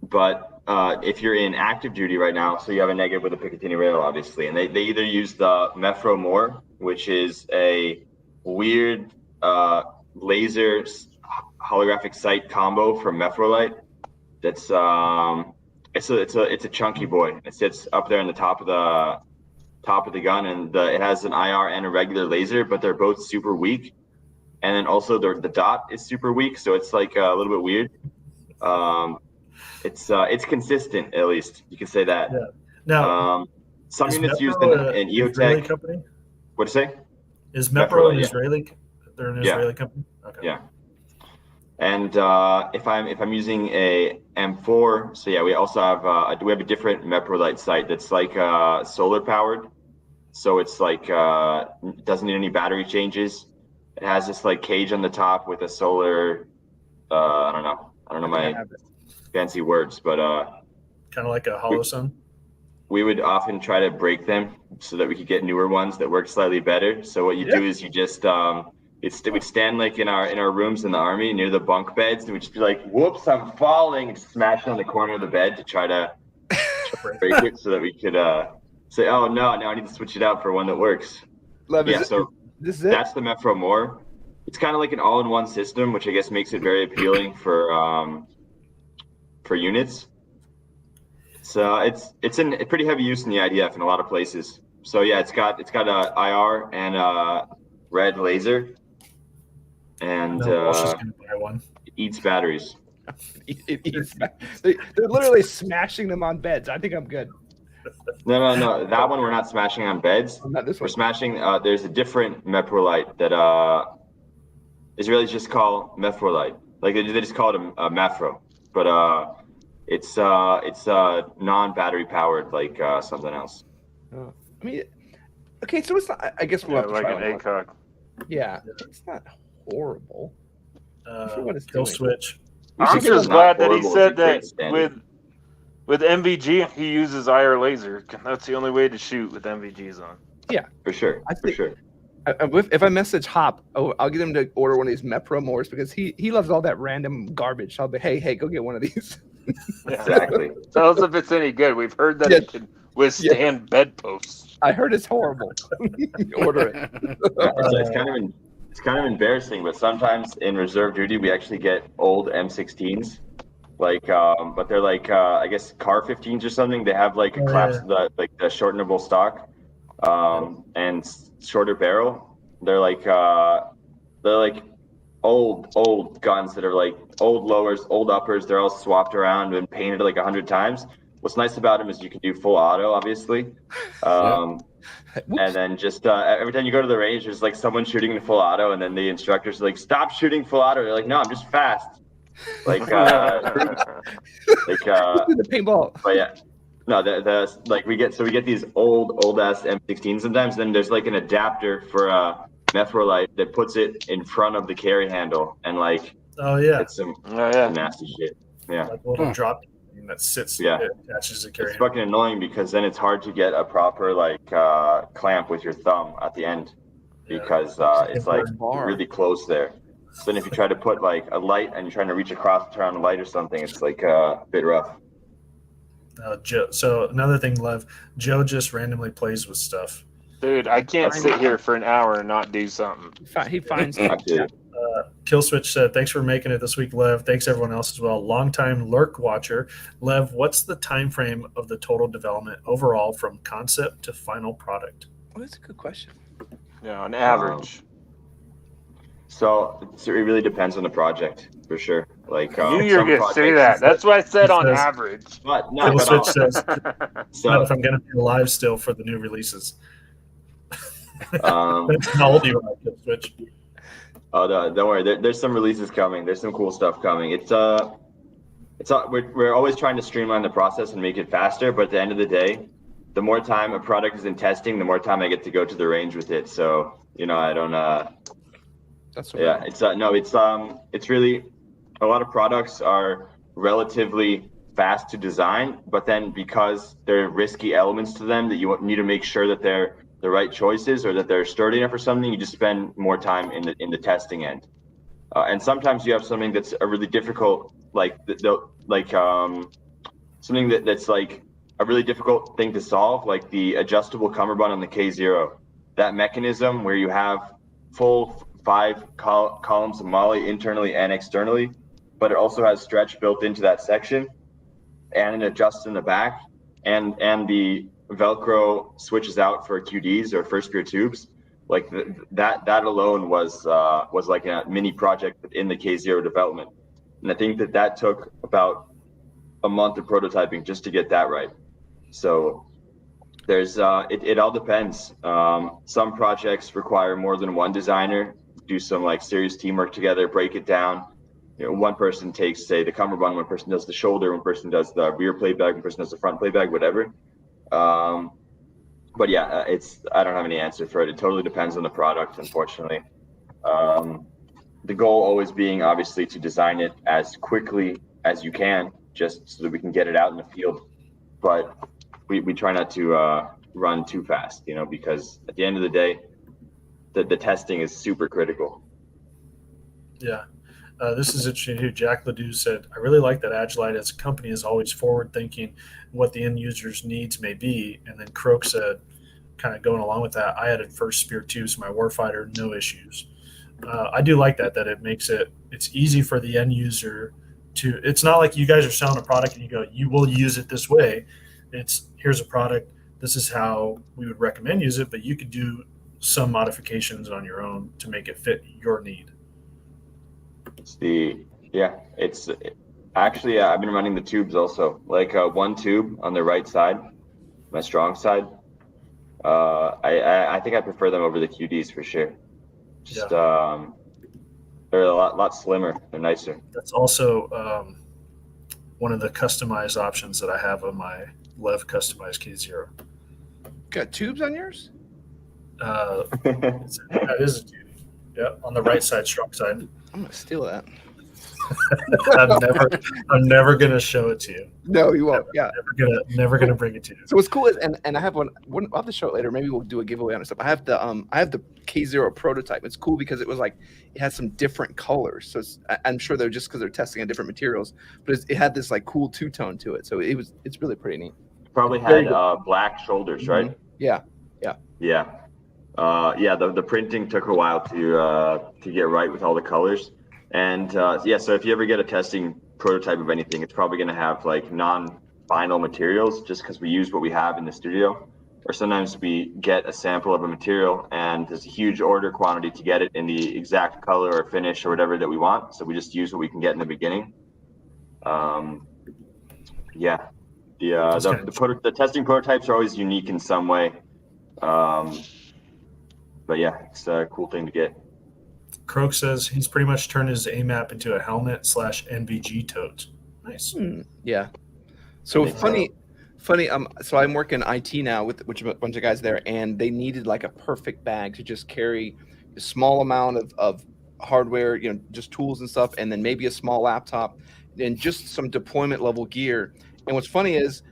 But if you're in active duty right now, so you have a negative with a Picatinny rail, obviously, and they either use the Mefro More, which is a weird laser holographic sight combo from Mefrolite. That's it's a chunky boy. It sits up there on the top of the gun, and it has an IR and a regular laser, but they're both super weak. And then also the dot is super weak, so it's like a little bit weird. It's consistent, at least you can say that. Yeah. Now, some units used in EOTech. Company? What'd you say? Is Mefro an Israeli? They're an Israeli company. Okay. Yeah. And if I'm using a M4, so yeah, we also have we have a different Meprolite sight that's like solar powered, so it's like doesn't need any battery changes. It has this like cage on the top with a solar. I don't know my fancy words, but kind of like a hollow sun. We would often try to break them so that we could get newer ones that work slightly better. So what you do is you just we'd stand like in our rooms in the Army near the bunk beds, and we'd just be like, "Whoops, I'm falling!" and smash on the corner of the bed to try to break it, so that we could say, "Oh no, now I need to switch it out for one that works." So that's the Mefro More. It's kind of like an all-in-one system, which I guess makes it very appealing for units. So it's in pretty heavy use in the IDF in a lot of places. So yeah, it's got a IR and a red laser. And just gonna buy one. It eats batteries. They're literally smashing them on beds. I think I'm good. No. That one we're not smashing on beds. Not this one. We're smashing. There's a different Meprolite that Israelis just call Mefrolite. Like they just call it a Mefro, but it's non-battery powered, like something else. I mean, okay, so it's not. I guess we'll have to like try an ACOG. Yeah, it's not horrible. Kill switch. I'm just glad that he said that with MVG he uses IR laser. That's the only way to shoot with MVGs on. Yeah, for sure. If I message Hop, I'll get him to order one of these Mepro Mores because he loves all that random garbage. So I'll be, hey, go get one of these. Exactly. Tell us if it's any good. We've heard that it can withstand bedposts. I heard it's horrible. Order it. It's kind of embarrassing, but sometimes in reserve duty we actually get old M16s, like but they're like I guess car 15s or something. They have like the shortenable stock, and shorter barrel. They're like old guns that are like old lowers, old uppers. They're all swapped around and painted like 100 times. What's nice about them is you can do full auto, obviously. And then just every time you go to the range, there's like someone shooting in full auto, and then the instructor's like, "Stop shooting full auto." They're like, "No, I'm just fast." Like the paintball. But yeah, no, we get these old ass M16 sometimes. Then there's like an adapter for a Mefrolite that puts it in front of the carry handle, and like it's some nasty shit. Yeah, like a little drop that sits. Yeah, it attaches the carry. It's fucking annoying because then it's hard to get a proper like clamp with your thumb at the end because it's like really close there. So then if you try to put like a light and you're trying to reach across to turn on a light or something, it's like a bit rough. So another thing, Lev, Joe just randomly plays with stuff. Dude, I can't sit here for an hour and not do something. He finds Killswitch said, "Thanks for making it this week, Lev. Thanks everyone else as well. Longtime lurk watcher, Lev. What's the time frame of the total development overall from concept to final product?" Well, that's a good question. Yeah, on average. So it really depends on the project, for sure. Like you were gonna say that. That's why I said on average. But no, Killswitch says, "So if I'm gonna be alive still for the new releases." How old you are, Killswitch? Oh no, don't worry. There's some releases coming. There's some cool stuff coming. We're always trying to streamline the process and make it faster. But at the end of the day, the more time a product is in testing, the more time I get to go to the range with it. So I don't That's yeah. It's really a lot of products are relatively fast to design, but then because there are risky elements to them that you need to make sure that they're the right choices or that they're sturdy enough for something, you just spend more time in the testing end. And sometimes you have something that's a really difficult, like something that's like a really difficult thing to solve, like the adjustable cummerbund on the K0. That mechanism where you have full 5 columns of MOLLE internally and externally, but it also has stretch built into that section, and it adjusts in the back, and the Velcro switches out for QDs or first gear tubes. Like that alone was like a mini project within the K0 development, and I think that took about a month of prototyping just to get that right. So there's it all depends. Some projects require more than one designer, do some like serious teamwork together, break it down. You know, one person takes, say, the cummerbund, one person does the shoulder, one person does the rear plate bag, one person does the front plate bag, whatever. But yeah, I don't have any answer for it. It totally depends on the product, unfortunately. The goal always being obviously to design it as quickly as you can, just so that we can get it out in the field. But we try not to run too fast, you know, because at the end of the day, the testing is super critical. Yeah. This is interesting too. Jack Ledoux said, I really like that Agilite as a company is always forward thinking what the end user's needs may be. And then Croak said, kind of going along with that, I added first spear tubes to my Warfighter, no issues. I do like that it makes it's easy for the end user to, it's not like you guys are selling a product and you go, you will use it this way. It's here's a product, this is how we would recommend use it, but you could do some modifications on your own to make it fit your need. It's actually I've been running the tubes also, like one tube on the right side, my strong side. I think I prefer them over the QDs for sure. Just they're a lot slimmer, they're nicer. That's also one of the customized options that I have on my Lev customized K0. Got tubes on yours? That is a tube. Yeah, on the right side, strong side. I'm gonna steal that. I'm never gonna show it to you. No, you won't. Yeah, never gonna bring it to you. So what's cool is, and I have one. I'll have to show it later. Maybe we'll do a giveaway on it. Stuff. I have the K0 prototype. It's cool because it has some different colors. So I'm sure they're just because they're testing on different materials, but it had this like cool two-tone to it. So it's really pretty neat. Probably had black shoulders, right? Mm-hmm. Yeah. The printing took a while to get right with all the colors. And so if you ever get a testing prototype of anything, it's probably going to have like non-final materials just because we use what we have in the studio. Or sometimes we get a sample of a material and there's a huge order quantity to get it in the exact color or finish or whatever that we want. So we just use what we can get in the beginning. The testing prototypes are always unique in some way. But yeah, it's a cool thing to get. Croak says he's pretty much turned his AMAP into a helmet / NVG tote. Nice. Yeah. So funny. So I'm working IT now with a bunch of guys there, and they needed like a perfect bag to just carry a small amount of hardware, you know, just tools and stuff, and then maybe a small laptop, and just some deployment level gear. And what's funny is,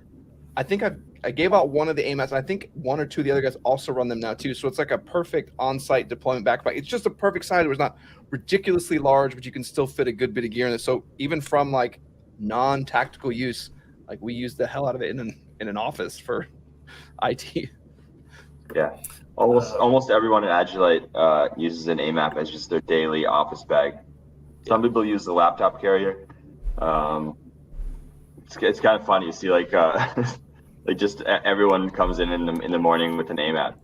I think I gave out one of the AMAPs, and I think one or two of the other guys also run them now too. So it's like a perfect on-site deployment backpack. It's just a perfect size. It was not ridiculously large, but you can still fit a good bit of gear in it. So even from like non-tactical use, like we use the hell out of it in an office for IT. Yeah, almost everyone at Agilite uses an AMAP as just their daily office bag. Some people use the laptop carrier. It's kind of funny. You see like just everyone comes in the morning with an AMAP.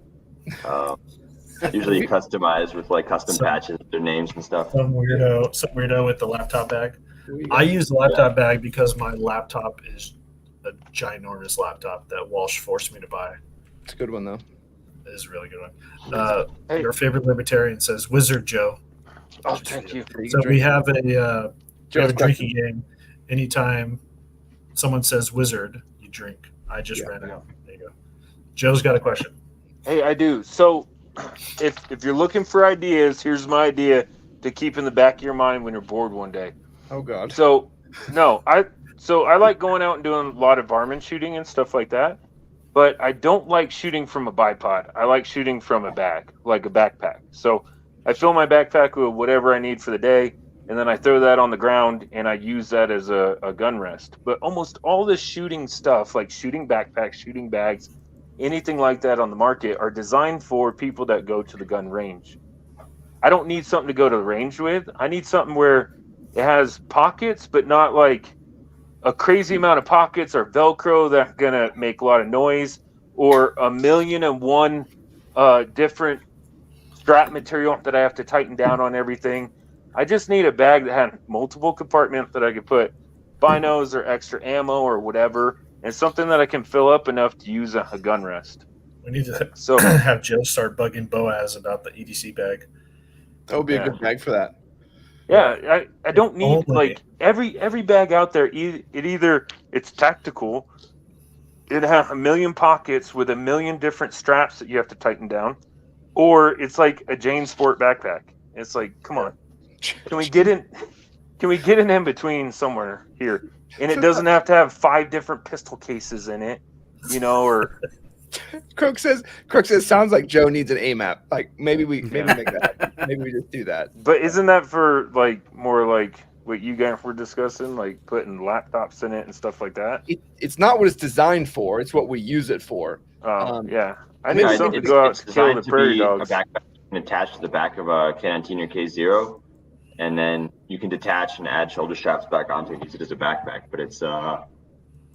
Usually customized with like custom patches, their names and stuff. Some weirdo with the laptop bag. I use the laptop bag because my laptop is a ginormous laptop that Walsh forced me to buy. It's a good one though. It is a really good one. Your favorite libertarian says Wizard Joe. Oh, thank you. So we have a drinking game. Anytime someone says wizard, you drink. I just ran out. There you go. Joe's got a question. Hey, I do. So if you're looking for ideas, here's my idea. to keep in the back of your mind when you're bored one day. Oh God. So I like going out and doing a lot of varmint shooting and stuff like that. But I don't like shooting from a bipod. I like shooting from a bag, like a backpack. So I fill my backpack with whatever I need for the day, and then I throw that on the ground, and I use that as a gun rest. But almost all the shooting stuff, like shooting backpacks, shooting bags, anything like that on the market, are designed for people that go to the gun range. I don't need something to go to the range with. I need something where it has pockets, but not like a crazy amount of pockets or Velcro that are going to make a lot of noise, or 1,000,001 different strap material that I have to tighten down on everything. I just need a bag that had multiple compartments that I could put binos or extra ammo or whatever, and something that I can fill up enough to use a gun rest. We need to have Joe start bugging Boaz about the EDC bag. That would be a good bag for that. Yeah, I don't need like every bag out there. It's tactical. It has 1,000,000 pockets with 1,000,000 different straps that you have to tighten down, or it's like a Jane Sport backpack. It's like, come on, can we get in? Can we get an in between somewhere here? And it doesn't have to have 5 different pistol cases in it, or. Croak says sounds like Joe needs an AMAP. Like maybe make that. Maybe we just do that. But isn't that for like more like what you guys were discussing, like putting laptops in it and stuff like that? It's not what it's designed for. It's what we use it for. Yeah, I need something to go out to kill the prairie dogs. A backpack you can attach to the back of a Canteen or K0, and then you can detach and add shoulder straps back onto it and use it as a backpack. But it's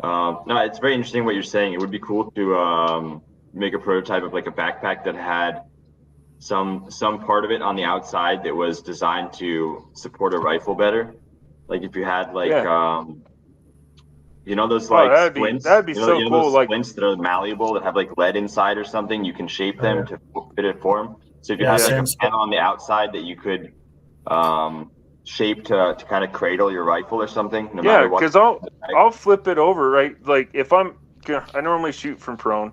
no, it's very interesting what you're saying. It would be cool to make a prototype of like a backpack that had some part of it on the outside that was designed to support a rifle better. Like if you had like those like splints. That'd be so cool. Those like splints that are malleable that have like lead inside or something. You can shape them to fit it for them. So if you had like a panel on the outside that you could shape to kind of cradle your rifle or something. No matter what. Because I'll flip it over, right? Like if I normally shoot from prone,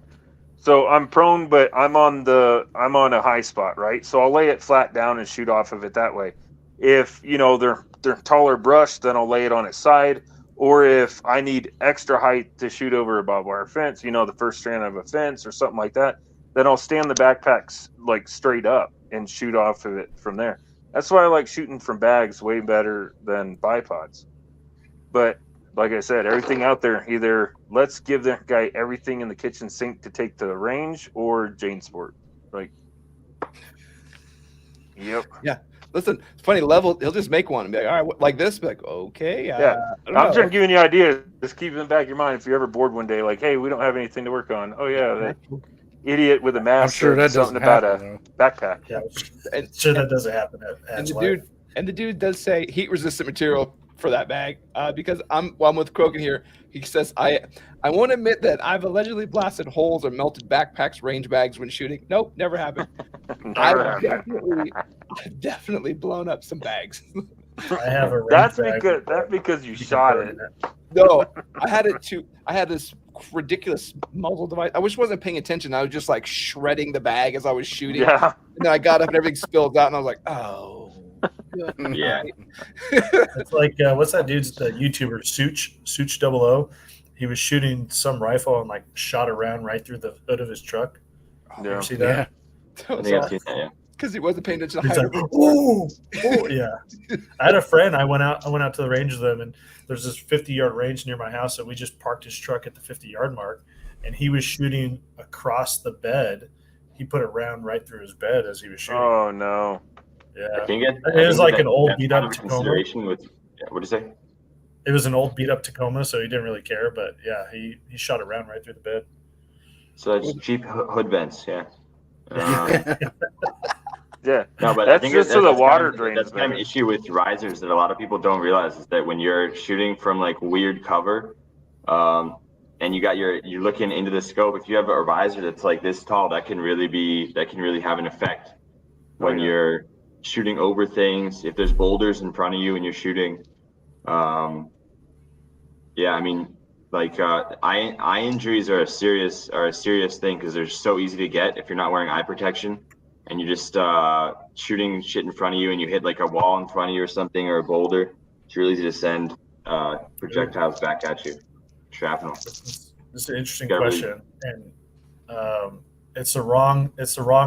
so I'm prone, but I'm on a high spot, right? So I'll lay it flat down and shoot off of it that way. If they're taller brush, then I'll lay it on its side. Or if I need extra height to shoot over a barbed wire fence, the first strand of a fence or something like that, then I'll stand the backpacks like straight up and shoot off of it from there. That's why I like shooting from bags way better than bipods. But like I said, everything out there, either let's give that guy everything in the kitchen sink to take to the range, or Jane Sport. Like, yep. Yeah. Listen, it's funny. Level, he'll just make one and be like, all right, like this. Be like, okay. I'm just giving you ideas. Just keep it in the back of your mind. If you're ever bored one day, like, hey, we don't have anything to work on. Oh yeah, that idiot with a mask. I'm sure that something doesn't about happen, a backpack. Yeah, sure that doesn't happen. And the dude does say heat resistant material for that bag because while I'm with Crokin here, he says I won't admit that I've allegedly blasted holes or melted backpacks, range bags when shooting. Nope, never happened. I've definitely blown up some bags. I have a that's because you shot it. No, I had this ridiculous muzzle device. I wish I wasn't paying attention. I was just like shredding the bag as I was shooting. Yeah. And then I got up and everything spilled out, and I was like, oh. Yeah. It's like what's that dude's the YouTuber Such 00? He was shooting some rifle and like shot a round right through the hood of his truck. Yeah. You see that? Yeah. Because he wasn't paying attention. He's like, oh, yeah. I had a friend. I went out to the range with them, and there's this 50-yard range near my house, and we just parked his truck at the 50-yard mark, and he was shooting across the bed. He put a round right through his bed as he was shooting. Oh no. Yeah. It was like an old beat up Tacoma. What did you say? It was an old beat up Tacoma, so he didn't really care. But yeah, he shot a round right through the bed. So it's cheap hood vents, yeah. Yeah, no, but that's I think just so the water drains. That's kind of an issue with risers that a lot of people don't realize is that when you're shooting from like weird cover, and you're looking into the scope, if you have a riser that's like this tall, that can really have an effect when you're shooting over things. If there's boulders in front of you and you're shooting, I mean, like eye injuries are a serious thing because they're so easy to get if you're not wearing eye protection. and you're just shooting shit in front of you, and you hit like a wall in front of you or something, or a boulder, it's really easy to send projectiles back at you. Shrapnel. This is an interesting question, and it's the wrong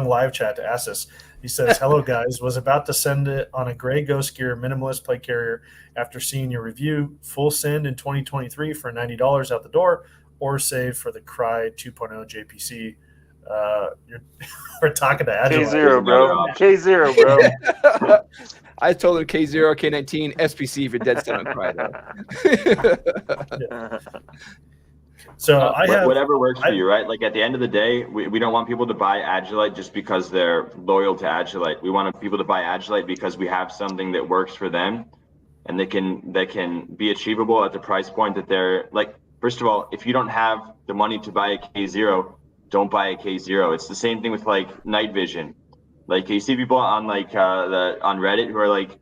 live chat to ask this. He says, "Hello guys, was about to send it on a gray Ghost Gear minimalist plate carrier after seeing your review. Full send in 2023 for $90 out the door, or save for the Cry 2.0 JPC." We're talking to Agilite. K0, bro. K0, bro. I told him K0, K19, SPC for dead set on Cry. So I have whatever works for you, right? Like at the end of the day, we don't want people to buy Agilite just because they're loyal to Agilite. We want people to buy Agilite because we have something that works for them, and that can be achievable at the price point that they're like. First of all, if you don't have the money to buy a K0, don't buy a K0. It's the same thing with like night vision. Like you see people on like on Reddit who are like,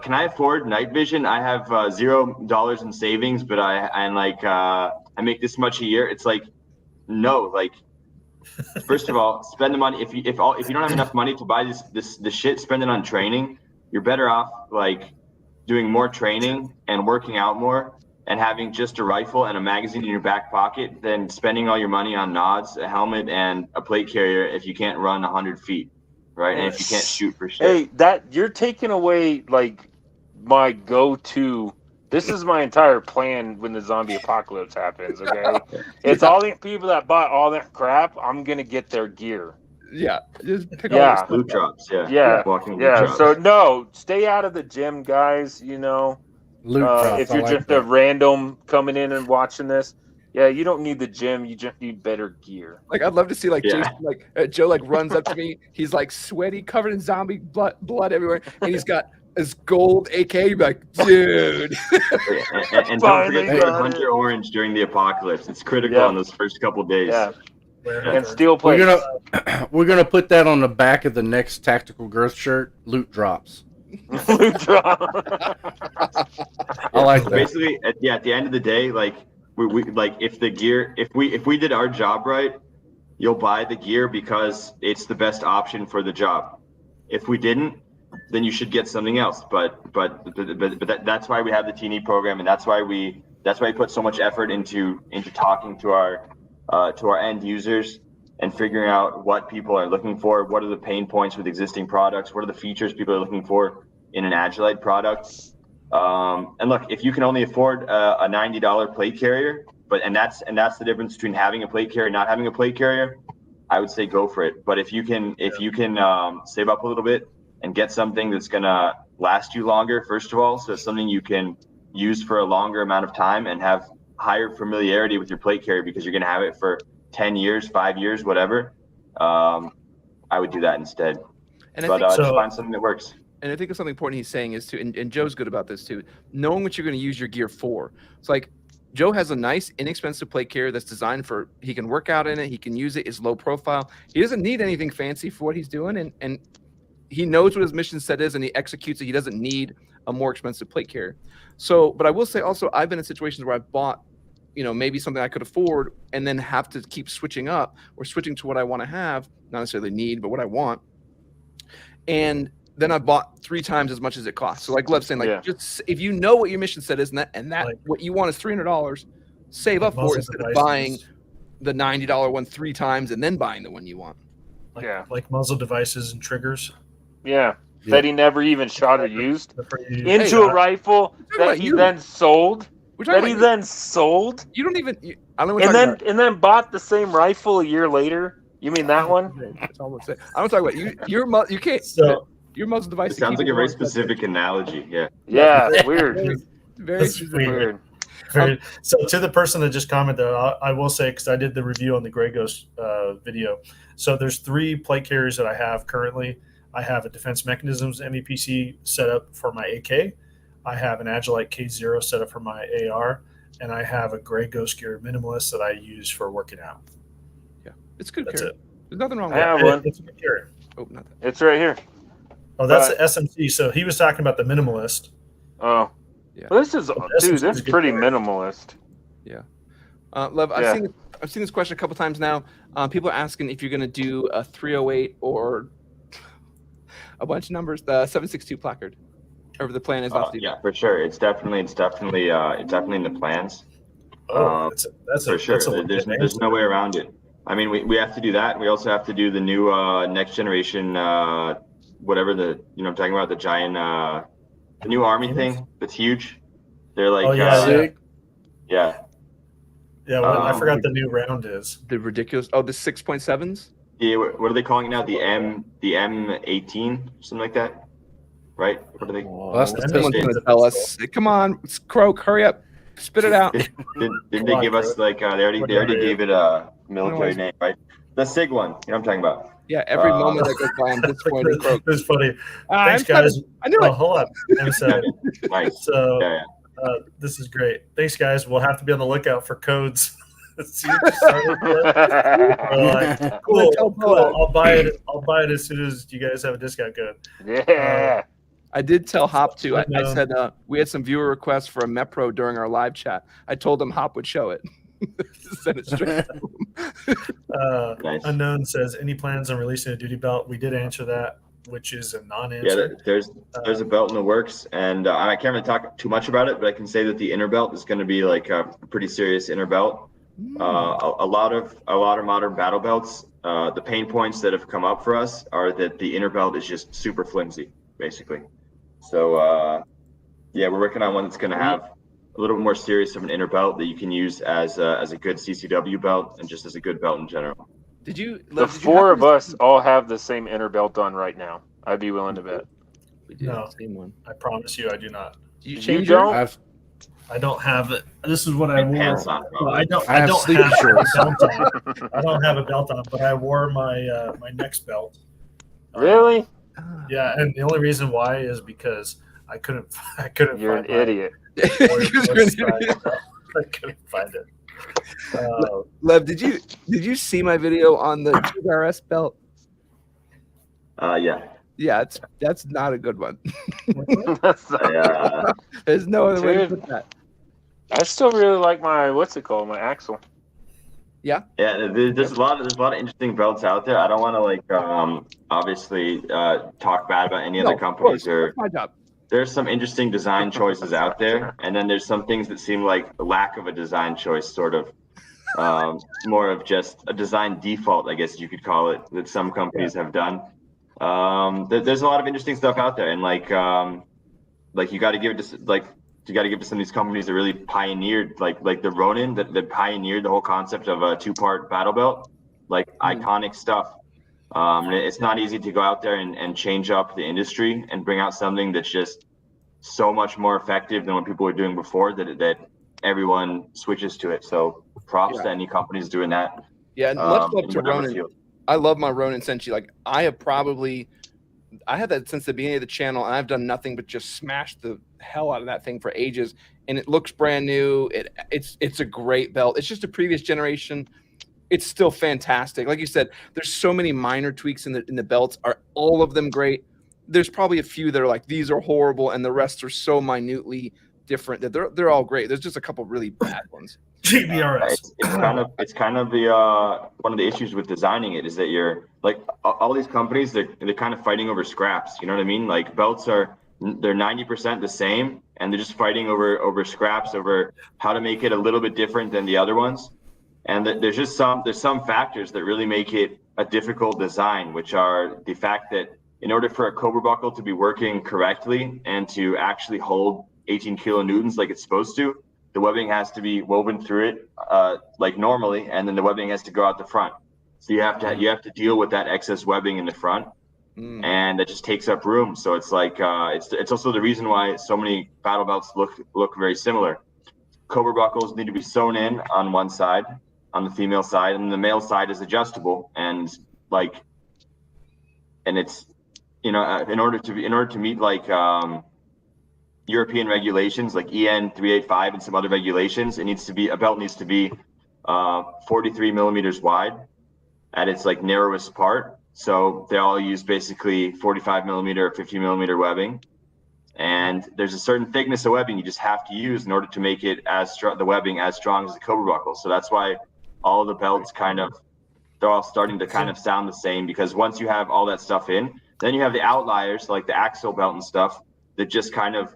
can I afford night vision? I have $0 in savings, but I make this much a year. It's like, no, like, first of all, spend the money. If you don't have enough money to buy this shit, spend it on training. You're better off like doing more training and working out more and having just a rifle and a magazine in your back pocket than spending all your money on nods, a helmet, and a plate carrier if you can't run 100 feet, right? And if you can't shoot for shit. Hey, that you're taking away like my go-to. This is my entire plan when the zombie apocalypse happens, okay? It's all the people that bought all that crap, I'm going to get their gear. Yeah. Just pick all Loot drops, Yeah. Walking Yeah. loot drops. So, no, stay out of the gym, guys, you know. Loot drops, if you're I just like a random coming in and watching this, yeah, you don't need the gym. You just need better gear. Like I'd love to see like Yeah. Jason, like Joe like runs up to me. He's like sweaty, covered in zombie blood everywhere, and he's got his gold AK. You'd be like, dude. and don't forget to hunt your orange during the apocalypse. It's critical in those first couple days. Yeah. And steel plates. We're gonna put that on the back of the next Tactical Girth shirt. Loot drops. Loot drop. I like that. Basically, at the end of the day, like we like if we did our job right, you'll buy the gear because it's the best option for the job. If we didn't, then you should get something else. But that's why we have the T&E program, and that's why we put so much effort into talking to our end users and figuring out what people are looking for, what are the pain points with existing products, what are the features people are looking for in an Agilite product. And look, if you can only afford a $90 plate carrier, and that's the difference between having a plate carrier and not having a plate carrier, I would say go for it. But if you can save up a little bit and get something that's gonna last you longer, first of all, so it's something you can use for a longer amount of time and have higher familiarity with your plate carrier because you're gonna have it for 10 years, 5 years, whatever. I would do that instead. Just find something that works. And I think it's something important he's saying is and Joe's good about this too, knowing what you're going to use your gear for. It's like Joe has a nice, inexpensive plate carrier that's designed for, he can work out in it, he can use it, it's low profile. He doesn't need anything fancy for what he's doing, and he knows what his mission set is and he executes it. He doesn't need a more expensive plate carrier. So, but I will say also, I've been in situations where I've bought, maybe something I could afford and then have to keep switching up or switching to what I want to have, not necessarily need, but what I want. And then I bought 3 times as much as it costs. So like Lev's saying, just if you know what your mission set is and that like, what you want is $300, save up for it instead of buying the $90 one 3 times and then buying the one you want. Like muzzle devices and triggers. Yeah. That he never even shot or used into a rifle that he then sold. Then sold. You don't even. And then bought the same rifle a year later. You mean that one? That's almost it. I don't talk about you. You can't. So your muzzle device. It sounds like a very specific analogy. Yeah. Yeah. Weird. Very weird. So to the person that just commented, I will say, because I did the review on the Grey Ghost video. So there's 3 plate carriers that I have currently. I have a Defense Mechanisms MEPC set up for my AK. I have an Agilite K0 set up for my AR, and I have a Grey Ghost Gear Minimalist that I use for working out. Yeah, it's good. That's it. There's nothing wrong with it. It's a good carrier. Oh, not that. It's right here. Oh, that's the SMC. So he was talking about the Minimalist. Oh, yeah. Well, this is pretty minimalist. Yeah. Lev, I've seen this question a couple times now. People are asking if you're going to do a 308 or a bunch of numbers. The 762 placard. Or the plan is not to do yeah, for sure. It's definitely in the plans. That's for sure. There's no way around it. I mean, we have to do that. We also have to do the new next generation, whatever I'm talking about, the giant, the new army thing that's huge. They're like, yeah. I forgot the new round is. The ridiculous. Oh, the 6.7s. Yeah, what are they calling it now? The M18, something like that, right? What are they? Someone's gonna tell us. Come on, Croak, hurry up, spit it out. Didn't they give us like they already gave it a military name, right? The SIG one. You know what I'm talking about? Yeah, every moment that goes by, I'm disappointed. It's funny. Thanks, guys. I knew it. Hold on. Nice. So yeah. this is great. Thanks, guys. We'll have to be on the lookout for codes. Cool. I'll buy it. I'll buy it as soon as you guys have a discount code. Yeah. I did tell Hop too. I said we had some viewer requests for a Mepro during our live chat. I told him Hop would show it. Send it straight to him. Nice. Unknown says, any plans on releasing a duty belt? We did answer that, which is a non-answer. Yeah, there's a belt in the works, and I can't really talk too much about it, but I can say that the inner belt is going to be like a pretty serious inner belt. A lot of modern battle belts, the pain points that have come up for us are that the inner belt is just super flimsy, basically. So we're working on one that's going to have a little bit more serious of an inner belt that you can use as a good CCW belt and just as a good belt in general. The four of us all have the same inner belt on right now. I'd be willing to bet. We do No, the same one. I promise you, I do not. Do you You change don't? I don't have it. This is what I wore. Pants on, bro. I don't have have sleeve shorts. a belt on. I don't have a belt on, but I wore my my next belt. Really? Yeah, and the only reason why is because I couldn't You're an find my idiot. I couldn't find it. Lev, did you see my video on the GRS belt? Yeah. Yeah, that's not a good one. Yeah. There's no other way to Dude. put that. I still really like my my axle. Yeah, there's a lot of interesting belts out there. I don't want to obviously talk bad about any other companies or. That's my job. There's some interesting design choices out there, and then there's some things that seem like a lack of a design choice, sort of more of just a design default, I guess you could call it, that some companies have done. There's a lot of interesting stuff out there, and you got to give it to some of these companies that really pioneered, like the Ronin that pioneered the whole concept of a 2-part battle belt, iconic stuff. It's not easy to go out there and change up the industry and bring out something that's just so much more effective than what people were doing before that everyone switches to it. So props to any companies doing that. Yeah, and much love to Ronin. I love my Ronin Senshi. I had that since the beginning of the channel, and I've done nothing but just smash the hell out of that thing for ages. And it looks brand new. It's a great belt. It's just a previous generation. It's still fantastic. Like you said, there's so many minor tweaks in the belts. Are all of them great? There's probably a few that are like, these are horrible, and the rest are so minutely different that they're all great. There's just a couple really bad ones. GBRS. It's kind of the one of the issues with designing it is that you're like all these companies they're kind of fighting over scraps. You know what I mean? Like belts they're 90% the same, and they're just fighting over scraps, over how to make it a little bit different than the other ones. And there's some factors that really make it a difficult design, which are the fact that in order for a Cobra buckle to be working correctly and to actually hold 18 kilonewtons like it's supposed to, the webbing has to be woven through it like normally, and then the webbing has to go out the front. So you have to deal with that excess webbing in the front, and that just takes up room. So it's like it's also the reason why so many battle belts look very similar. Cobra buckles need to be sewn in on one side, on the female side, and the male side is adjustable, and it's in order to meet European regulations like EN 385 and some other regulations, a belt needs to be 43 millimeters wide at its narrowest part. So they all use basically 45 millimeter or 50 millimeter webbing, and there's a certain thickness of webbing you just have to use in order to make it the webbing as strong as the Cobra buckle. So that's why all the belts they're all starting to kind of sound the same, because once you have all that stuff in, Then you have the outliers like the axle belt and stuff that just kind of,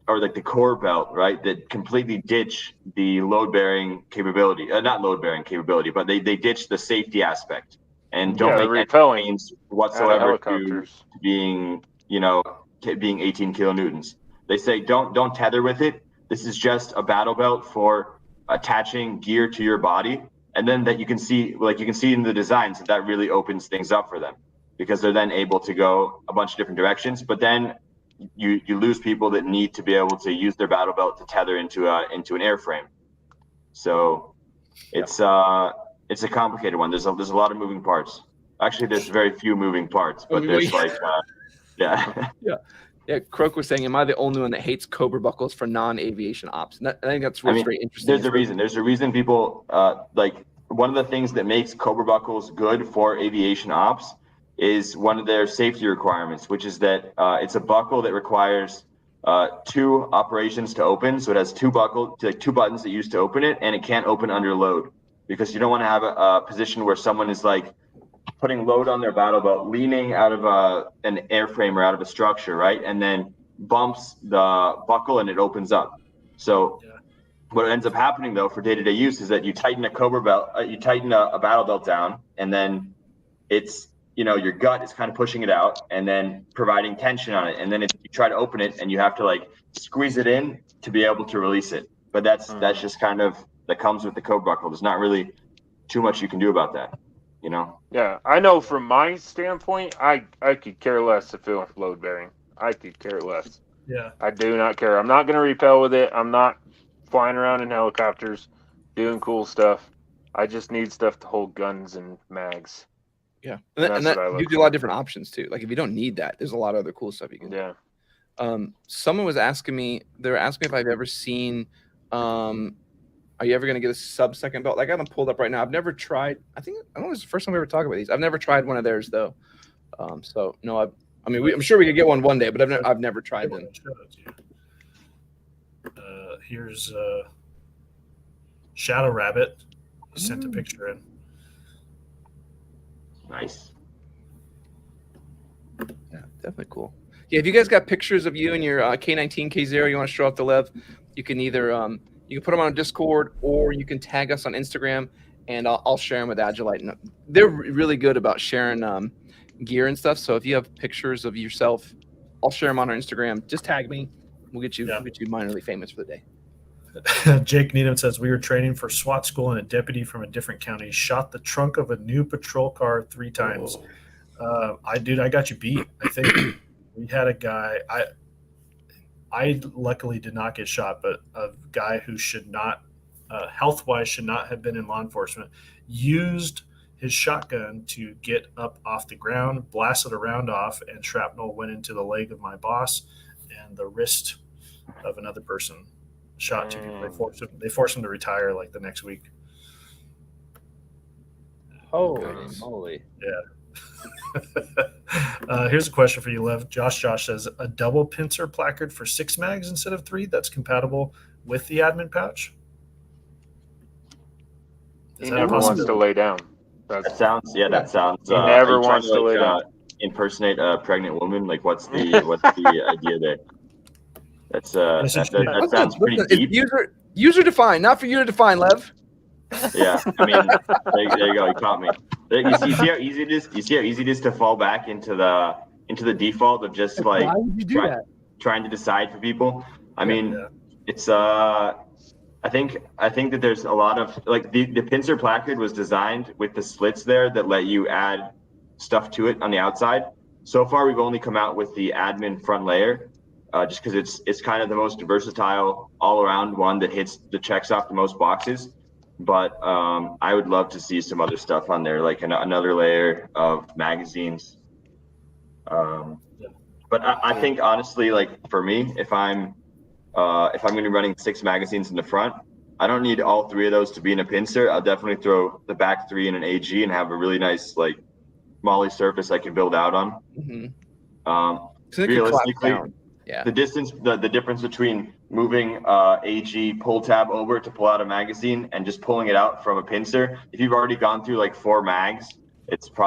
or like the core belt, right? That completely ditch the load bearing capability, not load bearing capability, but they ditch the safety aspect and don't make any gains whatsoever to being, being 18 kilonewtons. They say don't tether with it. This is just a battle belt for attaching gear to your body, and then that you can see in the designs that really opens things up for them, because they're then able to go a bunch of different directions. But then you lose people that need to be able to use their battle belt to tether into an airframe. So it's a complicated one. There's a lot of moving parts. Actually, there's very few moving parts, but there's yeah. Yeah, Croak was saying, am I the only one that hates Cobra buckles for non-aviation ops? And I think that's very interesting. There's a reason. There's a reason people one of the things that makes Cobra buckles good for aviation ops is one of their safety requirements, which is that it's a buckle that requires 2 operations to open. So it has 2 buttons that you use to open it, and it can't open under load, because you don't want to have a position where someone is like putting load on their battle belt, leaning out of an airframe or out of a structure, right? And then bumps the buckle and it opens up. So what ends up happening though for day-to-day use is that you tighten a Cobra belt, you tighten a battle belt down, and then it's, your gut is kind of pushing it out and then providing tension on it. And then you try to open it and you have to like squeeze it in to be able to release it. But that's just kind of, that comes with the Cobra buckle. There's not really too much you can do about that. Yeah, I know from my standpoint, I could care less if it was load bearing. I could care less. Yeah. I do not care. I'm not going to repel with it. I'm not flying around in helicopters doing cool stuff. I just need stuff to hold guns and mags. Yeah. And that gives you a lot of different options too. Like if you don't need that, there's a lot of other cool stuff you can do. Yeah. Someone was asking me, they were asking me if I've ever seen are you ever going to get a sub-second belt? I got them pulled up right now. I've never tried. I don't know if it's the first time we ever talked about these. I've never tried one of theirs though. So no, I'm sure we could get one day, but I've never tried them. Here's Shadow Rabbit. He sent a picture in. Nice. Yeah, definitely cool. Yeah, if you guys got pictures of you and your K19, K0 you want to show off the Lev, you can either you can put them on Discord or you can tag us on Instagram, and I'll share them with Agilite. And they're really good about sharing gear and stuff. So if you have pictures of yourself, I'll share them on our Instagram. Just tag me. We'll get you minorly famous for the day. Jake Needham says, we were training for SWAT school and a deputy from a different county shot the trunk of a new patrol car 3 times. I got you beat. I think we had a guy, I luckily did not get shot, but a guy who should not, health-wise, should not have been in law enforcement, used his shotgun to get up off the ground, blasted a round off, and shrapnel went into the leg of my boss and the wrist of another person. Shot 2 people. They forced him to retire like the next week. Holy moly. Yeah. Here's a question for you, Lev. Josh says, a double pincer placard for 6 mags instead of 3 that's compatible with the admin pouch? He never wants to lay down. That sounds. He never wants to lay down. Impersonate a pregnant woman. Like, what's the idea there? That sounds pretty deep. User defined, not for you to define, Lev. Yeah, I mean, there you go. You caught me. You see how easy it is. You see how easy it is to fall back into the default of just like why would you do that? Trying to decide for people. I mean, it's I think that there's a lot of like the pincer placard was designed with the slits there that let you add stuff to it on the outside. So far, we've only come out with the admin front layer. Just because it's kind of the most versatile all-around one that checks off the most boxes. But I would love to see some other stuff on there, like another layer of magazines. But I think honestly, like for me, if I'm going to be running 6 magazines in the front, I don't need all 3 of those to be in a pincer. I'll definitely throw the back 3 in an AG and have a really nice like molly surface I can build out on. Mm-hmm. Realistically. Yeah. The difference between moving AG pull tab over to pull out a magazine and just pulling it out from a pincer, if you've already gone through like 4 mags,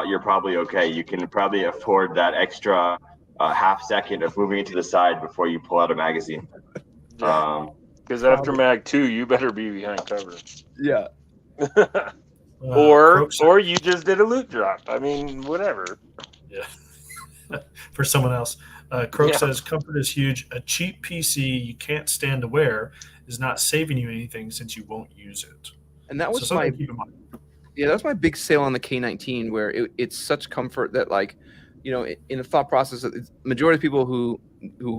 you're probably okay. You can probably afford that extra half second of moving it to the side before you pull out a magazine. Because after Mag 2, you better be behind cover. Yeah. Or you just did a loot drop. I mean, whatever. Yeah. For someone else. Croak says, comfort is huge. A cheap PC you can't stand to wear is not saving you anything since you won't use it. And that was something to keep in mind. Yeah, that's my big sale on the K19, where it's such comfort that, like, you know, in the thought process, the majority of people who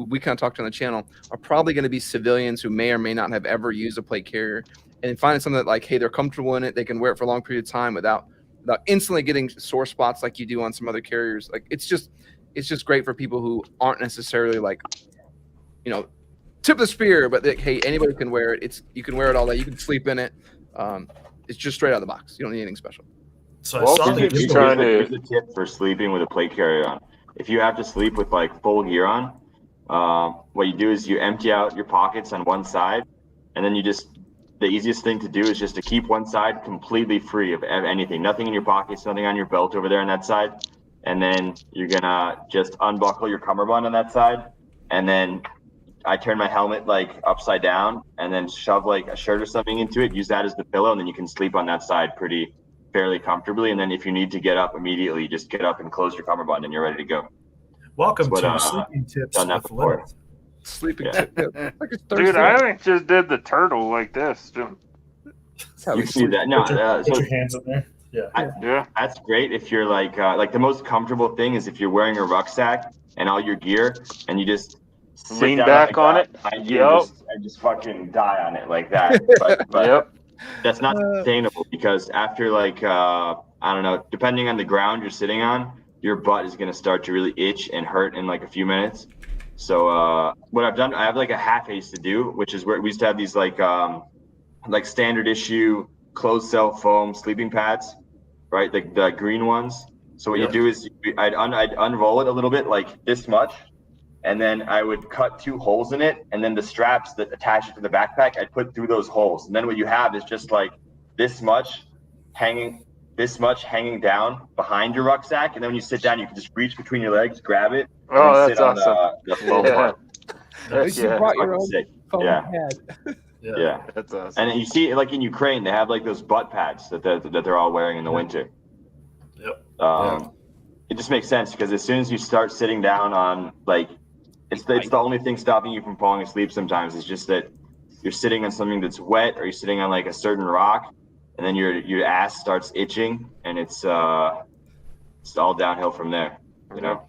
we kind of talked to on the channel are probably going to be civilians who may or may not have ever used a plate carrier, and finding something that, like, hey, they're comfortable in it, they can wear it for a long period of time without instantly getting sore spots like you do on some other carriers. Like, it's just great for people who aren't necessarily, like, you know, tip of the spear, but hey, anybody can wear it. You can wear it all day. You can sleep in it. It's just straight out of the box. You don't need anything special. So I saw here's a tip for sleeping with a plate carrier on. If you have to sleep with like full gear on, what you do is you empty out your pockets on one side, and then the easiest thing to do is just to keep one side completely free of anything. Nothing in your pockets, nothing on your belt over there on that side. And then you're gonna just unbuckle your cummerbund on that side, and then I turn my helmet like upside down and then shove like a shirt or something into it, use that as the pillow, and then you can sleep on that side fairly comfortably. And then if you need to get up immediately, just get up and close your cummerbund and you're ready to go. Welcome to Sleeping Tips with Ledoux. Sleeping tip. Like dude, I just did the turtle like this. You see that? No, put your hands in there. Yeah. That's great if you're like the most comfortable thing is if you're wearing a rucksack and all your gear and you just lean back on it. I just fucking die on it like that. But that's not sustainable, because after like I don't know, depending on the ground you're sitting on, your butt is gonna start to really itch and hurt in like a few minutes. So what I've done, I have like a half ace to do, which is where we used to have these like standard issue closed cell foam sleeping pads, right? The green ones. So what you do is I'd unroll it a little bit, like this much, and then I would cut 2 holes in it, and then the straps that attach it to the backpack, I'd put through those holes. And then what you have is just like this much hanging down behind your rucksack, and then when you sit down, you can just reach between your legs, grab it, and then sit awesome. on the foam part. You brought your own foam pad. Yeah, that's awesome. And you see, like in Ukraine, they have like those butt pads that they're all wearing in the winter. Yep. It just makes sense, because as soon as you start sitting down on like, it's the only thing stopping you from falling asleep sometimes. It's just that you're sitting on something that's wet, or you're sitting on like a certain rock, and then your ass starts itching, and it's all downhill from there. You know.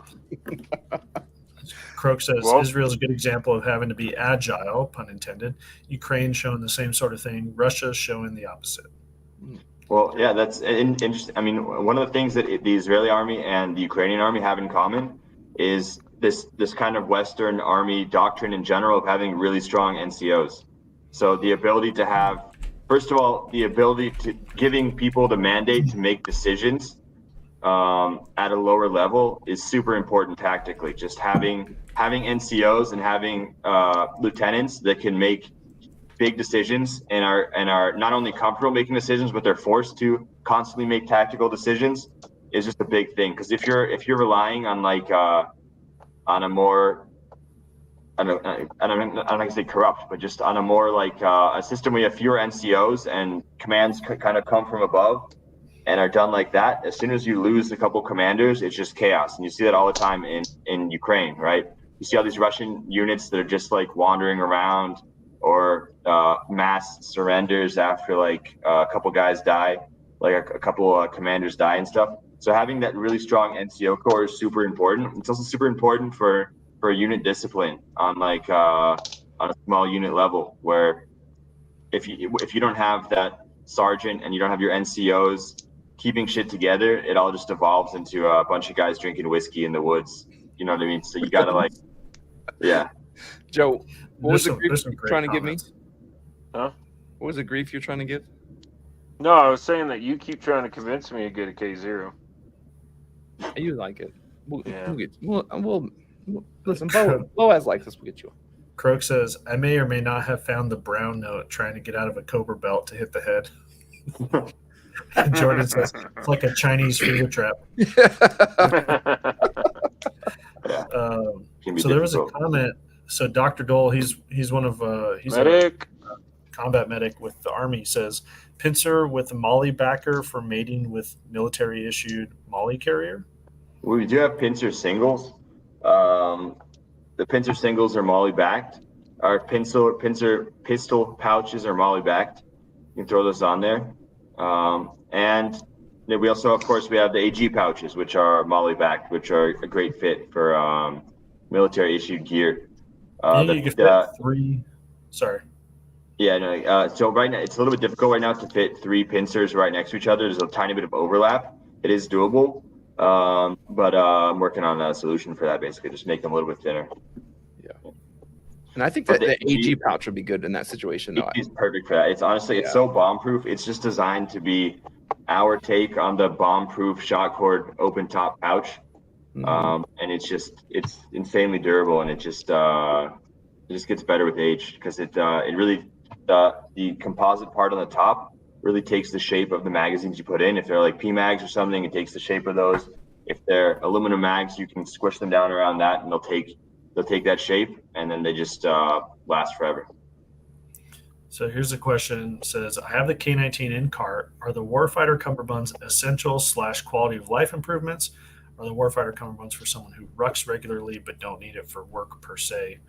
Croak says Israel's a good example of having to be agile, pun intended. Ukraine showing the same sort of thing. Russia showing the opposite. Well, yeah, that's interesting. I mean, one of the things that the Israeli army and the Ukrainian army have in common is this kind of Western army doctrine in general of having really strong NCOs. So the ability to have, first of all, the ability to giving people the mandate to make decisions at a lower level is super important tactically. Just having NCOs and having lieutenants that can make big decisions and are not only comfortable making decisions, but they're forced to constantly make tactical decisions is just a big thing. Because if you're relying on like on a more, I'm not gonna say corrupt, but just on a more like a system where you have fewer NCOs and commands kind of come from above and are done like that, as soon as you lose a couple commanders, it's just chaos. And you see that all the time in Ukraine, right? You see all these Russian units that are just like wandering around, or mass surrenders after like a couple guys die, like a couple commanders die and stuff. So having that really strong NCO core is super important. It's also super important for unit discipline on like on a small unit level, where if you don't have that sergeant and you don't have your NCOs keeping shit together, it all just evolves into a bunch of guys drinking whiskey in the woods. You know what I mean? So you gotta like, yeah. Joe, what was the grief you're trying to give me? Huh? What was the grief you're trying to give? No, I was saying that you keep trying to convince me to get a K0. You like it. We'll listen, Croak. Boaz likes us. We'll get you. Croak says, I may or may not have found the brown note trying to get out of a Cobra belt to hit the head. Jordan says it's like a Chinese fever trap. So there was a comment. So Dr. Dole, he's one of he's medic. a combat medic with the Army. He says pincer with a Molly backer for mating with military issued Molly carrier. We do have pincer singles. The pincer singles are Molly backed. Our pincer pistol pouches are Molly backed. You can throw those on there. And we also, of course, we have the AG pouches, which are Molly backed, which are a great fit for military issued gear. You can fit 3. Sorry. Yeah, no. So right now it's a little bit difficult right now to fit 3 pincers right next to each other. There's a tiny bit of overlap. It is doable, but I'm working on a solution for that. Basically, just make them a little bit thinner. Yeah. And I think that the AG pouch would be good in that situation. Though. It's perfect for that. It's honestly, it's so bomb-proof. It's just designed to be our take on the bomb-proof shot cord open top pouch. And it's insanely durable, and it just gets better with age because it really the composite part on the top really takes the shape of the magazines you put in. If they're like P mags or something, it takes the shape of those. If they're aluminum mags, you can squish them down around that, and they'll take that shape, and then they just last forever. So here's a question. It says, I have the K19 in cart. Are the Warfighter Cummerbunds essential / quality of life improvements? Or the Warfighter Cummerbunds for someone who rucks regularly but don't need it for work per se?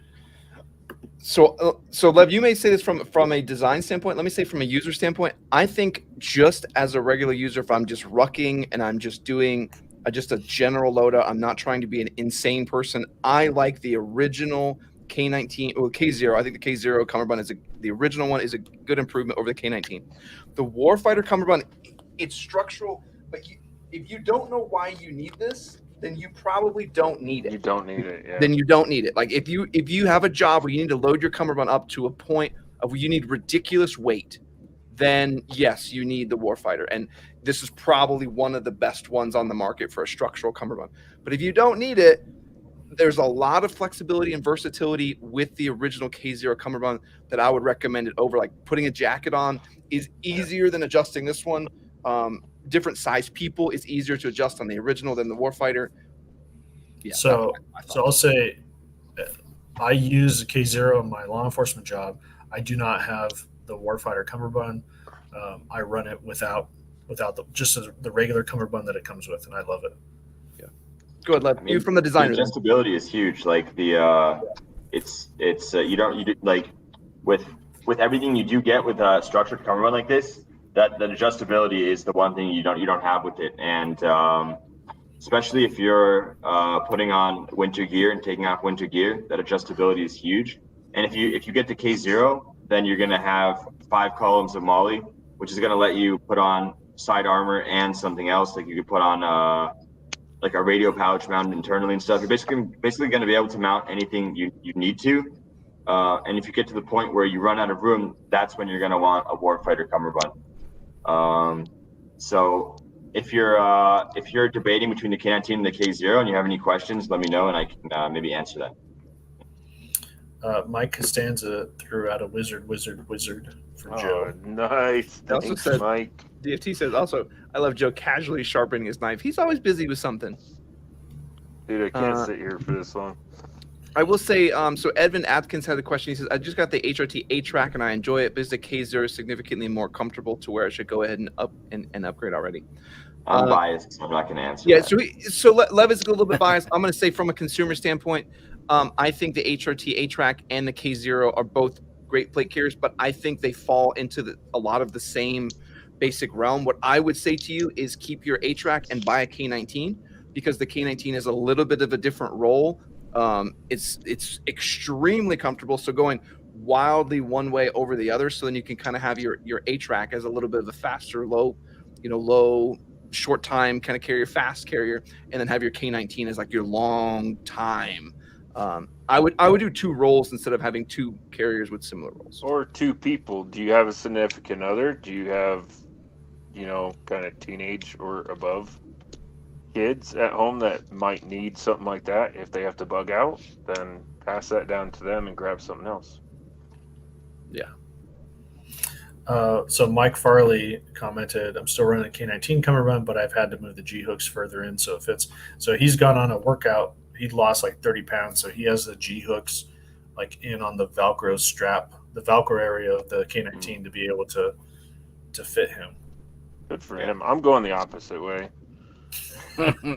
So Lev, you may say this from a design standpoint. Let me say from a user standpoint, I think just as a regular user, if I'm just rucking and I'm just doing just a general loadout, I'm not trying to be an insane person. I like the original K19 or K0. I think the K0 Cummerbund the original one is a good improvement over the K19. The Warfighter Cummerbund, it's structural, but if you don't know why you need this, then you probably don't need it. You don't need it, yeah. Then you don't need it. Like if you have a job where you need to load your Cummerbund up to a point of where you need ridiculous weight, then yes, you need the Warfighter. And this is probably one of the best ones on the market for a structural Cummerbund. But if you don't need it, there's a lot of flexibility and versatility with the original K0 Cummerbund that I would recommend it over. Like putting a jacket on is easier than adjusting this one. Different size people is easier to adjust on the original than the Warfighter. Yeah. So I'll say I use the K0 in my law enforcement job. I do not have the Warfighter Cummerbund. I run it without just the regular Cummerbund that it comes with, and I love it. Yeah. Go ahead, Lev. You from the designer. The adjustability is huge. Like with everything you do get with a structured Cummerbund like this, that adjustability is the one thing you don't have with it, and especially if you're putting on winter gear and taking off winter gear, that adjustability is huge. And if you get the K0, then you're gonna have 5 columns of Molly, which is gonna let you put on side armor and something else. Like you could put on like a radio pouch mounted internally and stuff. You're basically gonna be able to mount anything you need to. And if you get to the point where you run out of room, that's when you're gonna want a Warfighter Cummerbund. So if you're debating between the K19 and the K0 and you have any questions, let me know and I can maybe answer that. Mike Costanza threw out a wizard for Joe. Nice. Thanks, Mike. DFT says also, I love Joe casually sharpening his knife. He's always busy with something. Dude, I can't sit here for this long. I will say, so Edvin Atkins had a question. He says, I just got the HRT A-Track and I enjoy it, but is the K0 significantly more comfortable to where I should go ahead and upgrade already? I'm biased, so I'm not going to answer that. So Lev is a little bit biased. I'm going to say from a consumer standpoint, I think the HRT A-Track and the K0 are both great plate carriers, but I think they fall into a lot of the same basic realm. What I would say to you is keep your A-Track and buy a K19 because the K19 is a little bit of a different role. It's extremely comfortable. So going wildly one way over the other, so then you can kind of have your A-Track as a little bit of a faster, low short time kind of carrier, fast carrier, and then have your K19 as like your long time. I would do 2 roles instead of having 2 carriers with similar roles. Or 2 people. Do you have a significant other? Do you have, kind of teenage or above kids at home that might need something like that? If they have to bug out, then pass that down to them and grab something else. Yeah. So Mike Farley commented, "I'm still running a K19 Cummerbund, but I've had to move the G hooks further in, so it fits." So he's gone on a workout. He'd lost like 30 pounds, so he has the G hooks like in on the Velcro strap, the Velcro area of the K19 to be able to fit him. Good for him. I'm going the opposite way.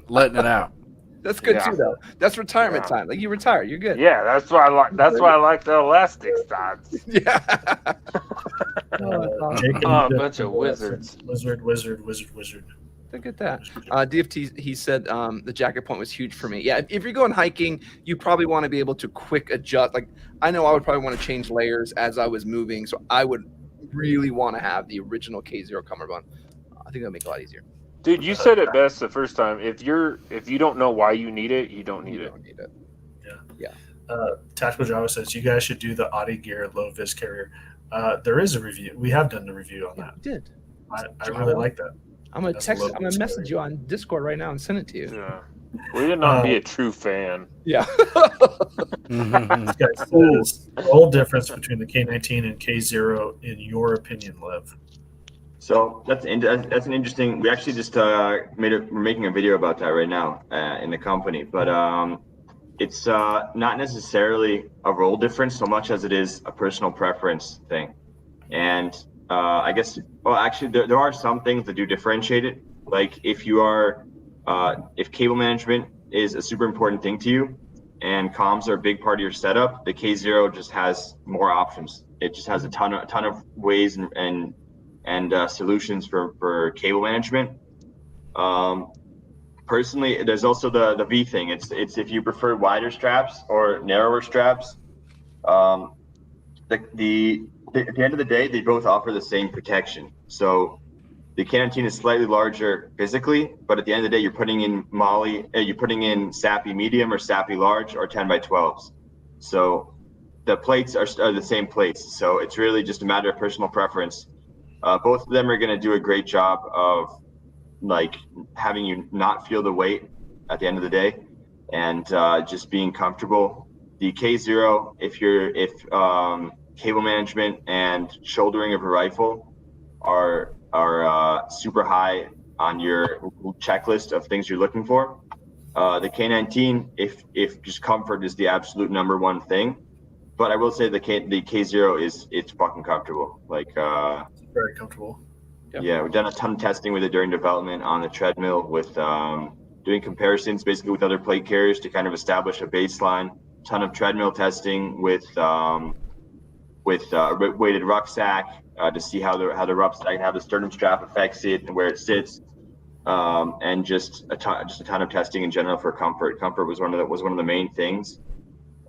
Letting it out. That's good too, though. That's retirement time. Like you retire, you're good. Yeah, that's why I like. That's why I like the elastic studs. Yeah. A bunch of wizards. Wizard. Look at that. DFT, he said the jacket point was huge for me. Yeah, if you're going hiking, you probably want to be able to quick adjust. Like I know I would probably want to change layers as I was moving, so I would really want to have the original K0 Cummerbund. I think that'll make it a lot easier. Dude, you said it best the first time. If you don't know why you need it, you don't need it. Yeah. Tactical Java says you guys should do the Audi Gear low vis carrier. There is a review. We have done the review on that. We did. I really like that. I'm gonna message you on Discord right now and send it to you. Yeah. We did not be a true fan. Yeah. This guy says the whole difference between the K19 and K0 in your opinion, Lev. So that's an interesting. We actually just we're making a video about that right now in the company, but it's not necessarily a role difference so much as it is a personal preference thing. And I guess, well, actually, there are some things that do differentiate it. Like if you are, if cable management is a super important thing to you, and comms are a big part of your setup, the K0 just has more options. It just has a ton of ways and solutions for cable management. Personally, there's also the V thing. It's if you prefer wider straps or narrower straps. At the end of the day, they both offer the same protection. So the K19 is slightly larger physically, but at the end of the day, you're putting in SAPI medium or SAPI large or 10 by 12s. So the plates are the same plates. So it's really just a matter of personal preference. Both of them are going to do a great job of like having you not feel the weight at the end of the day and just being comfortable. The K0, if cable management and shouldering of a rifle are super high on your checklist of things you're looking for, the K19, if just comfort is the absolute number one thing. But I will say the K0 it's fucking comfortable. Like very comfortable. Yep. Yeah, we've done a ton of testing with it during development on the treadmill with doing comparisons basically with other plate carriers to kind of establish a baseline. Ton of treadmill testing with weighted rucksack to see how the rucksack, how the sternum strap affects it and where it sits, and just a ton of testing in general for comfort. Comfort was one of the main things.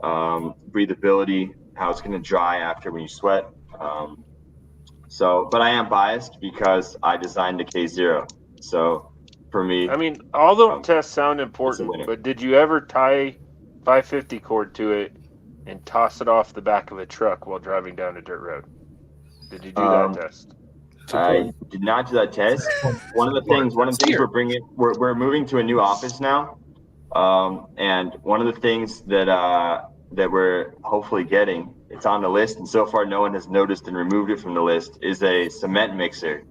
Breathability, how it's going to dry after when you sweat. But I am biased because I designed the K0. So for me, I mean, all the tests sound important, but did you ever tie 550 cord to it and toss it off the back of a truck while driving down a dirt road? Did you do that test? I did not do that test. One of the things we're moving to a new office now. And one of the things that we're hopefully getting, it's on the list, and so far no one has noticed and removed it from the list, is a cement mixer,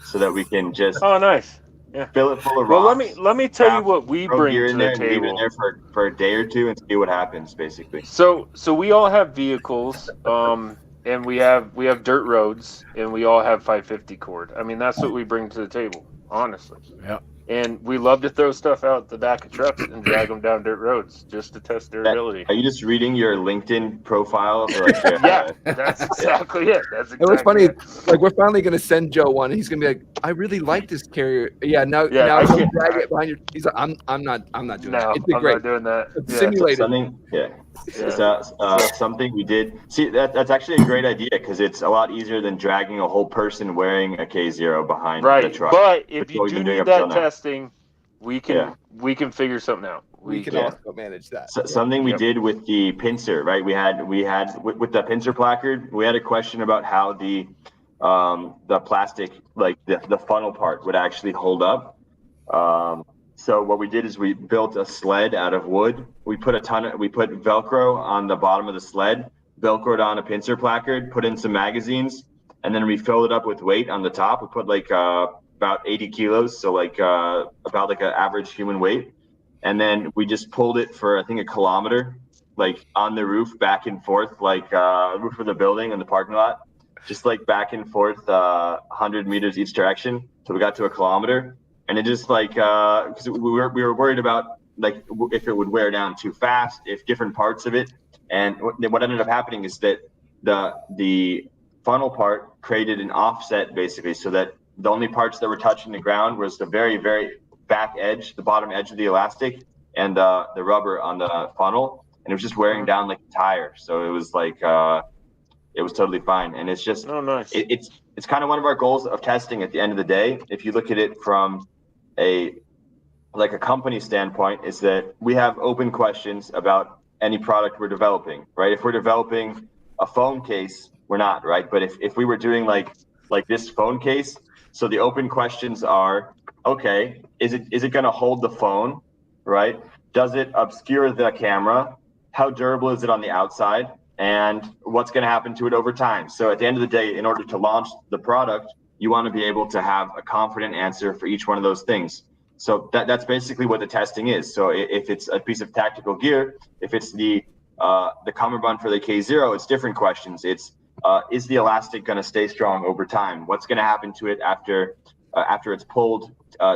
so that we can just nice. Yeah. Fill it full of rocks. Well, let me tell you what we bring to the table. Leave it there for a day or two and see what happens, basically. So we all have vehicles, and we have dirt roads, and we all have 550 cord. I mean, that's what we bring to the table, honestly. Yeah. And we love to throw stuff out the back of trucks and drag them down dirt roads just to test their ability. Are you just reading your LinkedIn profile? Yeah, that's exactly it. That's exactly it was funny. Like, we're finally going to send Joe one. And he's going to be like, I really like this carrier. Yeah, now I can drag it behind you. He's like, I'm not doing that. It'd be great. Not doing that. It's simulated. Something we did. See, that's actually a great idea because it's a lot easier than dragging a whole person wearing a K0 behind the truck. But if you do need that testing, we can figure something out. We can also manage that. Something we did with the pincer, right? We had with the pincer placard, we had a question about how the plastic, like the funnel part, would actually hold up. So what we did is we built a sled out of wood. We put Velcro on the bottom of the sled, Velcroed on a pincer placard, put in some magazines, and then we filled it up with weight on the top. We put like about 80 kilos, so like about like an average human weight, and then we just pulled it for I think a kilometer, like on the roof, back and forth, like roof of the building in the parking lot, just like back and forth, 100 meters each direction. So we got to a kilometer, and it just like because we were worried about like if it would wear down too fast, if different parts of it, and what ended up happening is that the funnel part created an offset basically, so that the only parts that were touching the ground was the very, very back edge, the bottom edge of the elastic, and the rubber on the funnel, and it was just wearing down like a tire. So it was like it was totally fine, and it's just nice. It's kind of one of our goals of testing at the end of the day. If you look at it from a company standpoint, is that we have open questions about any product we're developing, right? If we're developing a phone case, we're not, right? But if we were doing like this phone case, so the open questions are, okay, is it going to hold the phone, right? Does it obscure the camera? How durable is it on the outside? And what's going to happen to it over time? So at the end of the day, in order to launch the product, you want to be able to have a confident answer for each one of those things. So that's basically what the testing is. So if it's a piece of tactical gear, if it's the Cummerbund for the K0, it's different questions. It's is the elastic going to stay strong over time? What's going to happen to it after it's pulled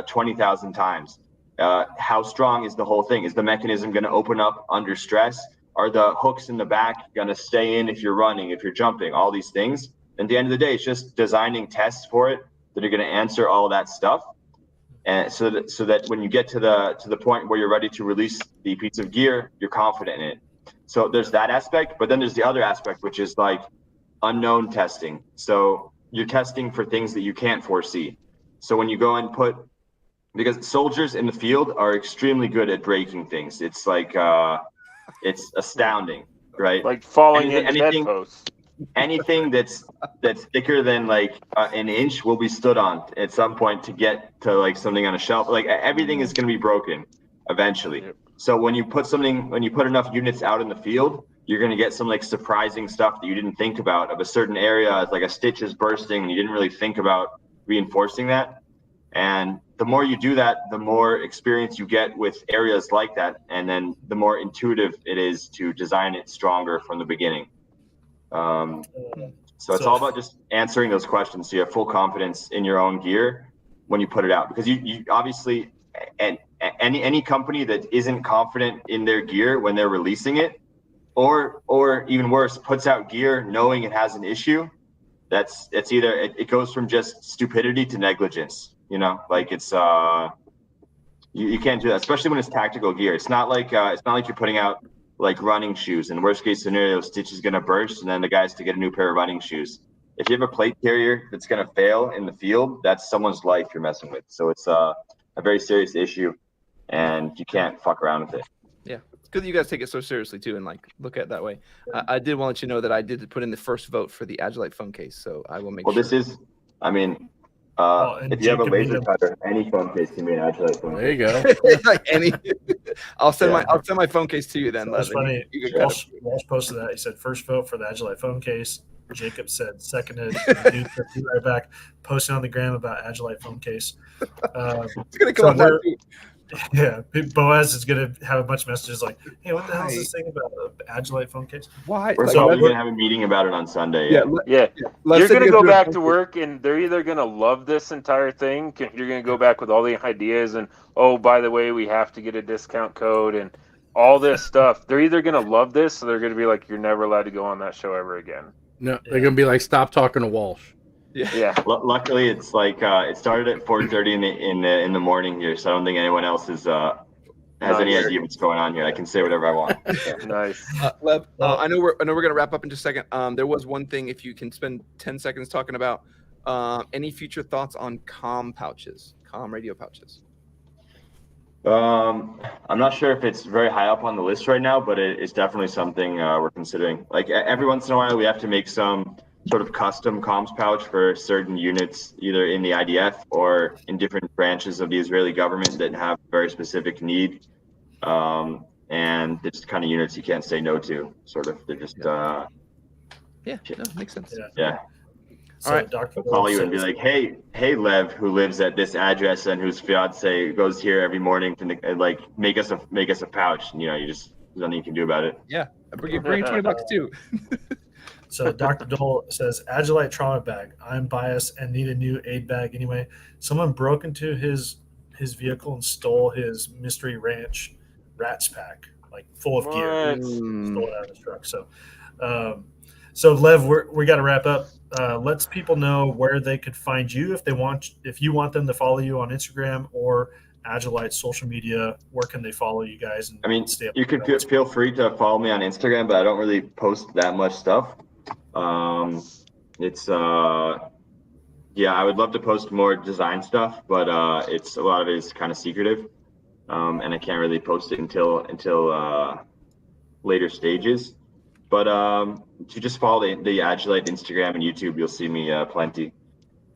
20,000 times? How strong is the whole thing? Is the mechanism going to open up under stress? Are the hooks in the back going to stay in if you're running, if you're jumping, all these things? And at the end of the day, it's just designing tests for it that are going to answer all that stuff. And so that when you get to the point where you're ready to release the piece of gear, you're confident in it. So there's that aspect, but then there's the other aspect, which is like unknown testing. So you're testing for things that you can't foresee. So when you go and because soldiers in the field are extremely good at breaking things. It's like it's astounding, right? Like falling into bedposts. Anything that's thicker than like an inch will be stood on at some point to get to like something on a shelf. Like everything is going to be broken eventually. Yep. So when you put enough units out in the field, you're going to get some like surprising stuff that you didn't think about of a certain area, like a stitch is bursting and you didn't really think about reinforcing that. And the more you do that, the more experience you get with areas like that. And then the more intuitive it is to design it stronger from the beginning. So it's all about just answering those questions so you have full confidence in your own gear when you put it out, because you obviously, and any company that isn't confident in their gear when they're releasing it, or even worse, puts out gear knowing it has an issue, it's either it goes from just stupidity to negligence, like it's you can't do that, especially when it's tactical gear. It's not like you're putting out like running shoes. In worst case scenario, stitch is going to burst and then the guy's to get a new pair of running shoes. If you have a plate carrier that's going to fail in the field, that's someone's life you're messing with. So it's a very serious issue and you can't fuck around with it. Yeah. It's good that you guys take it so seriously too and like look at it that way. I did want to let you know that I did put in the first vote for the Agilite phone case. So I will make sure. This is, if you have a laser cutter, any phone case can be an Agilite phone case. There you go. Like any, I'll send my phone case to you then. That's funny. Walsh posted that. He said first vote for the Agilite phone case. Jacob said seconded. Dude said be right back. Posting on the gram about Agilite phone case. It's gonna come up. Yeah, Boaz is gonna have a bunch of messages like, "Hey, what the hell is this thing about the Agilite phone case?" Why? We're probably gonna have a meeting about it on Sunday. Yeah. You're gonna go back to work, and they're either gonna love this entire thing. You're gonna go back with all the ideas, and by the way, we have to get a discount code and all this stuff. They're either gonna love this, or they're gonna be like, "You're never allowed to go on that show ever again." No, they're gonna be like, "Stop talking to Walsh." Yeah. Luckily, it's like it started at 4:30 in the morning here, so I don't think anyone else has any idea what's going on here. I can say whatever I want. Nice. Lev, I know we're gonna wrap up in just a second. There was one thing, if you can spend 10 seconds talking about any future thoughts on comm radio pouches. I'm not sure if it's very high up on the list right now, but it's definitely something we're considering. Like every once in a while, we have to make some sort of custom comms pouch for certain units, either in the IDF or in different branches of the Israeli government that have very specific need. And it's kind of units you can't say no to, sort of. They're just makes sense. Yeah. So All right. Dr. I'll call you and be like, hey, Lev, who lives at this address and whose fiance goes here every morning to like make us a pouch. And, you just there's nothing you can do about it. Yeah, bring $20 too. So Dr. Dole says, Agilite trauma bag. I'm biased and need a new aid bag anyway. Someone broke into his vehicle and stole his Mystery Ranch Rats pack, like full of gear. Stole it out of his truck. So Lev, we got to wrap up. Let's people know where they could find you if you want them to follow you on Instagram or Agilite social media. Where can they follow you guys? And you can feel free to follow me on Instagram, but I don't really post that much stuff. I would love to post more design stuff, but a lot of it is kind of secretive, and I can't really post it until later stages. But if you just follow the Agilite Instagram and YouTube, you'll see me plenty.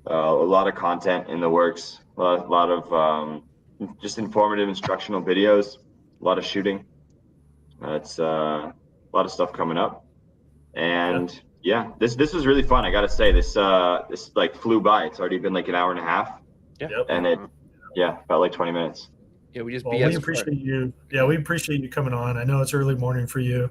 A lot of content in the works, a lot of just informative instructional videos, a lot of shooting. It's a lot of stuff coming up, and this was really fun. I gotta say, this like flew by. It's already been like an hour and a half, and it felt like 20 minutes. Yeah, we appreciate you. Yeah, we appreciate you coming on. I know it's early morning for you.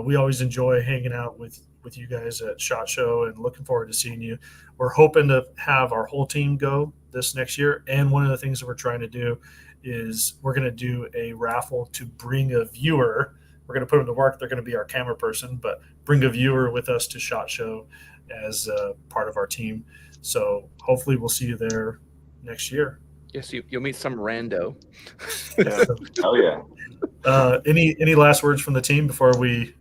We always enjoy hanging out with you guys at SHOT Show and looking forward to seeing you. We're hoping to have our whole team go this next year. And one of the things that we're trying to do is we're going to do a raffle to bring a viewer. We're going to put them to work. They're going to be our camera person, but bring a viewer with us to SHOT Show as part of our team. So hopefully we'll see you there next year. Yes, you'll meet some rando. Hell yeah. Any last words from the team before we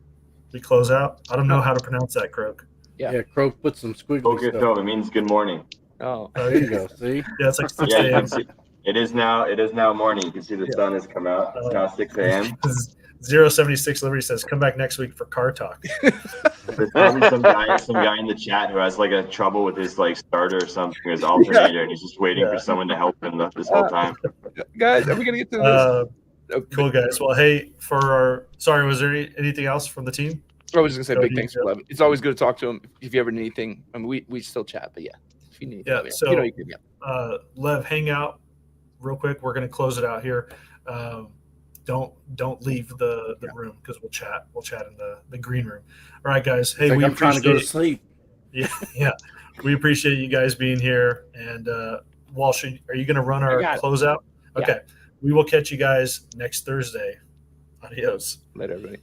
close out? I don't know how to pronounce that, Croak. Yeah, Croak put some squiggly Focus stuff. home. It means good morning. Oh, there you go. See? Yeah, it's like 6 a.m. It is now morning. You can see the sun has come out. It's now 6 a.m. 076 Liberty says, come back next week for car talk. There's probably some guy in the chat who has like a trouble with his like starter or something, or his alternator, and he's just waiting for someone to help him this whole time. Guys, are we gonna get to this? Cool, guys. Well, hey, was there anything else from the team? I was just gonna say big thanks for Lev. It's always good to talk to him. If you ever need anything, I mean, we still chat, but if you need anything, so you can. Lev, hang out real quick. We're gonna close it out here. Don't leave the room because we'll chat in the green room. All right, guys. Hey, I'm trying to go to sleep. Yeah. We appreciate you guys being here. And Walsh, are you going to run our closeout? Okay. Yeah. We will catch you guys next Thursday. Adios. Later, everybody.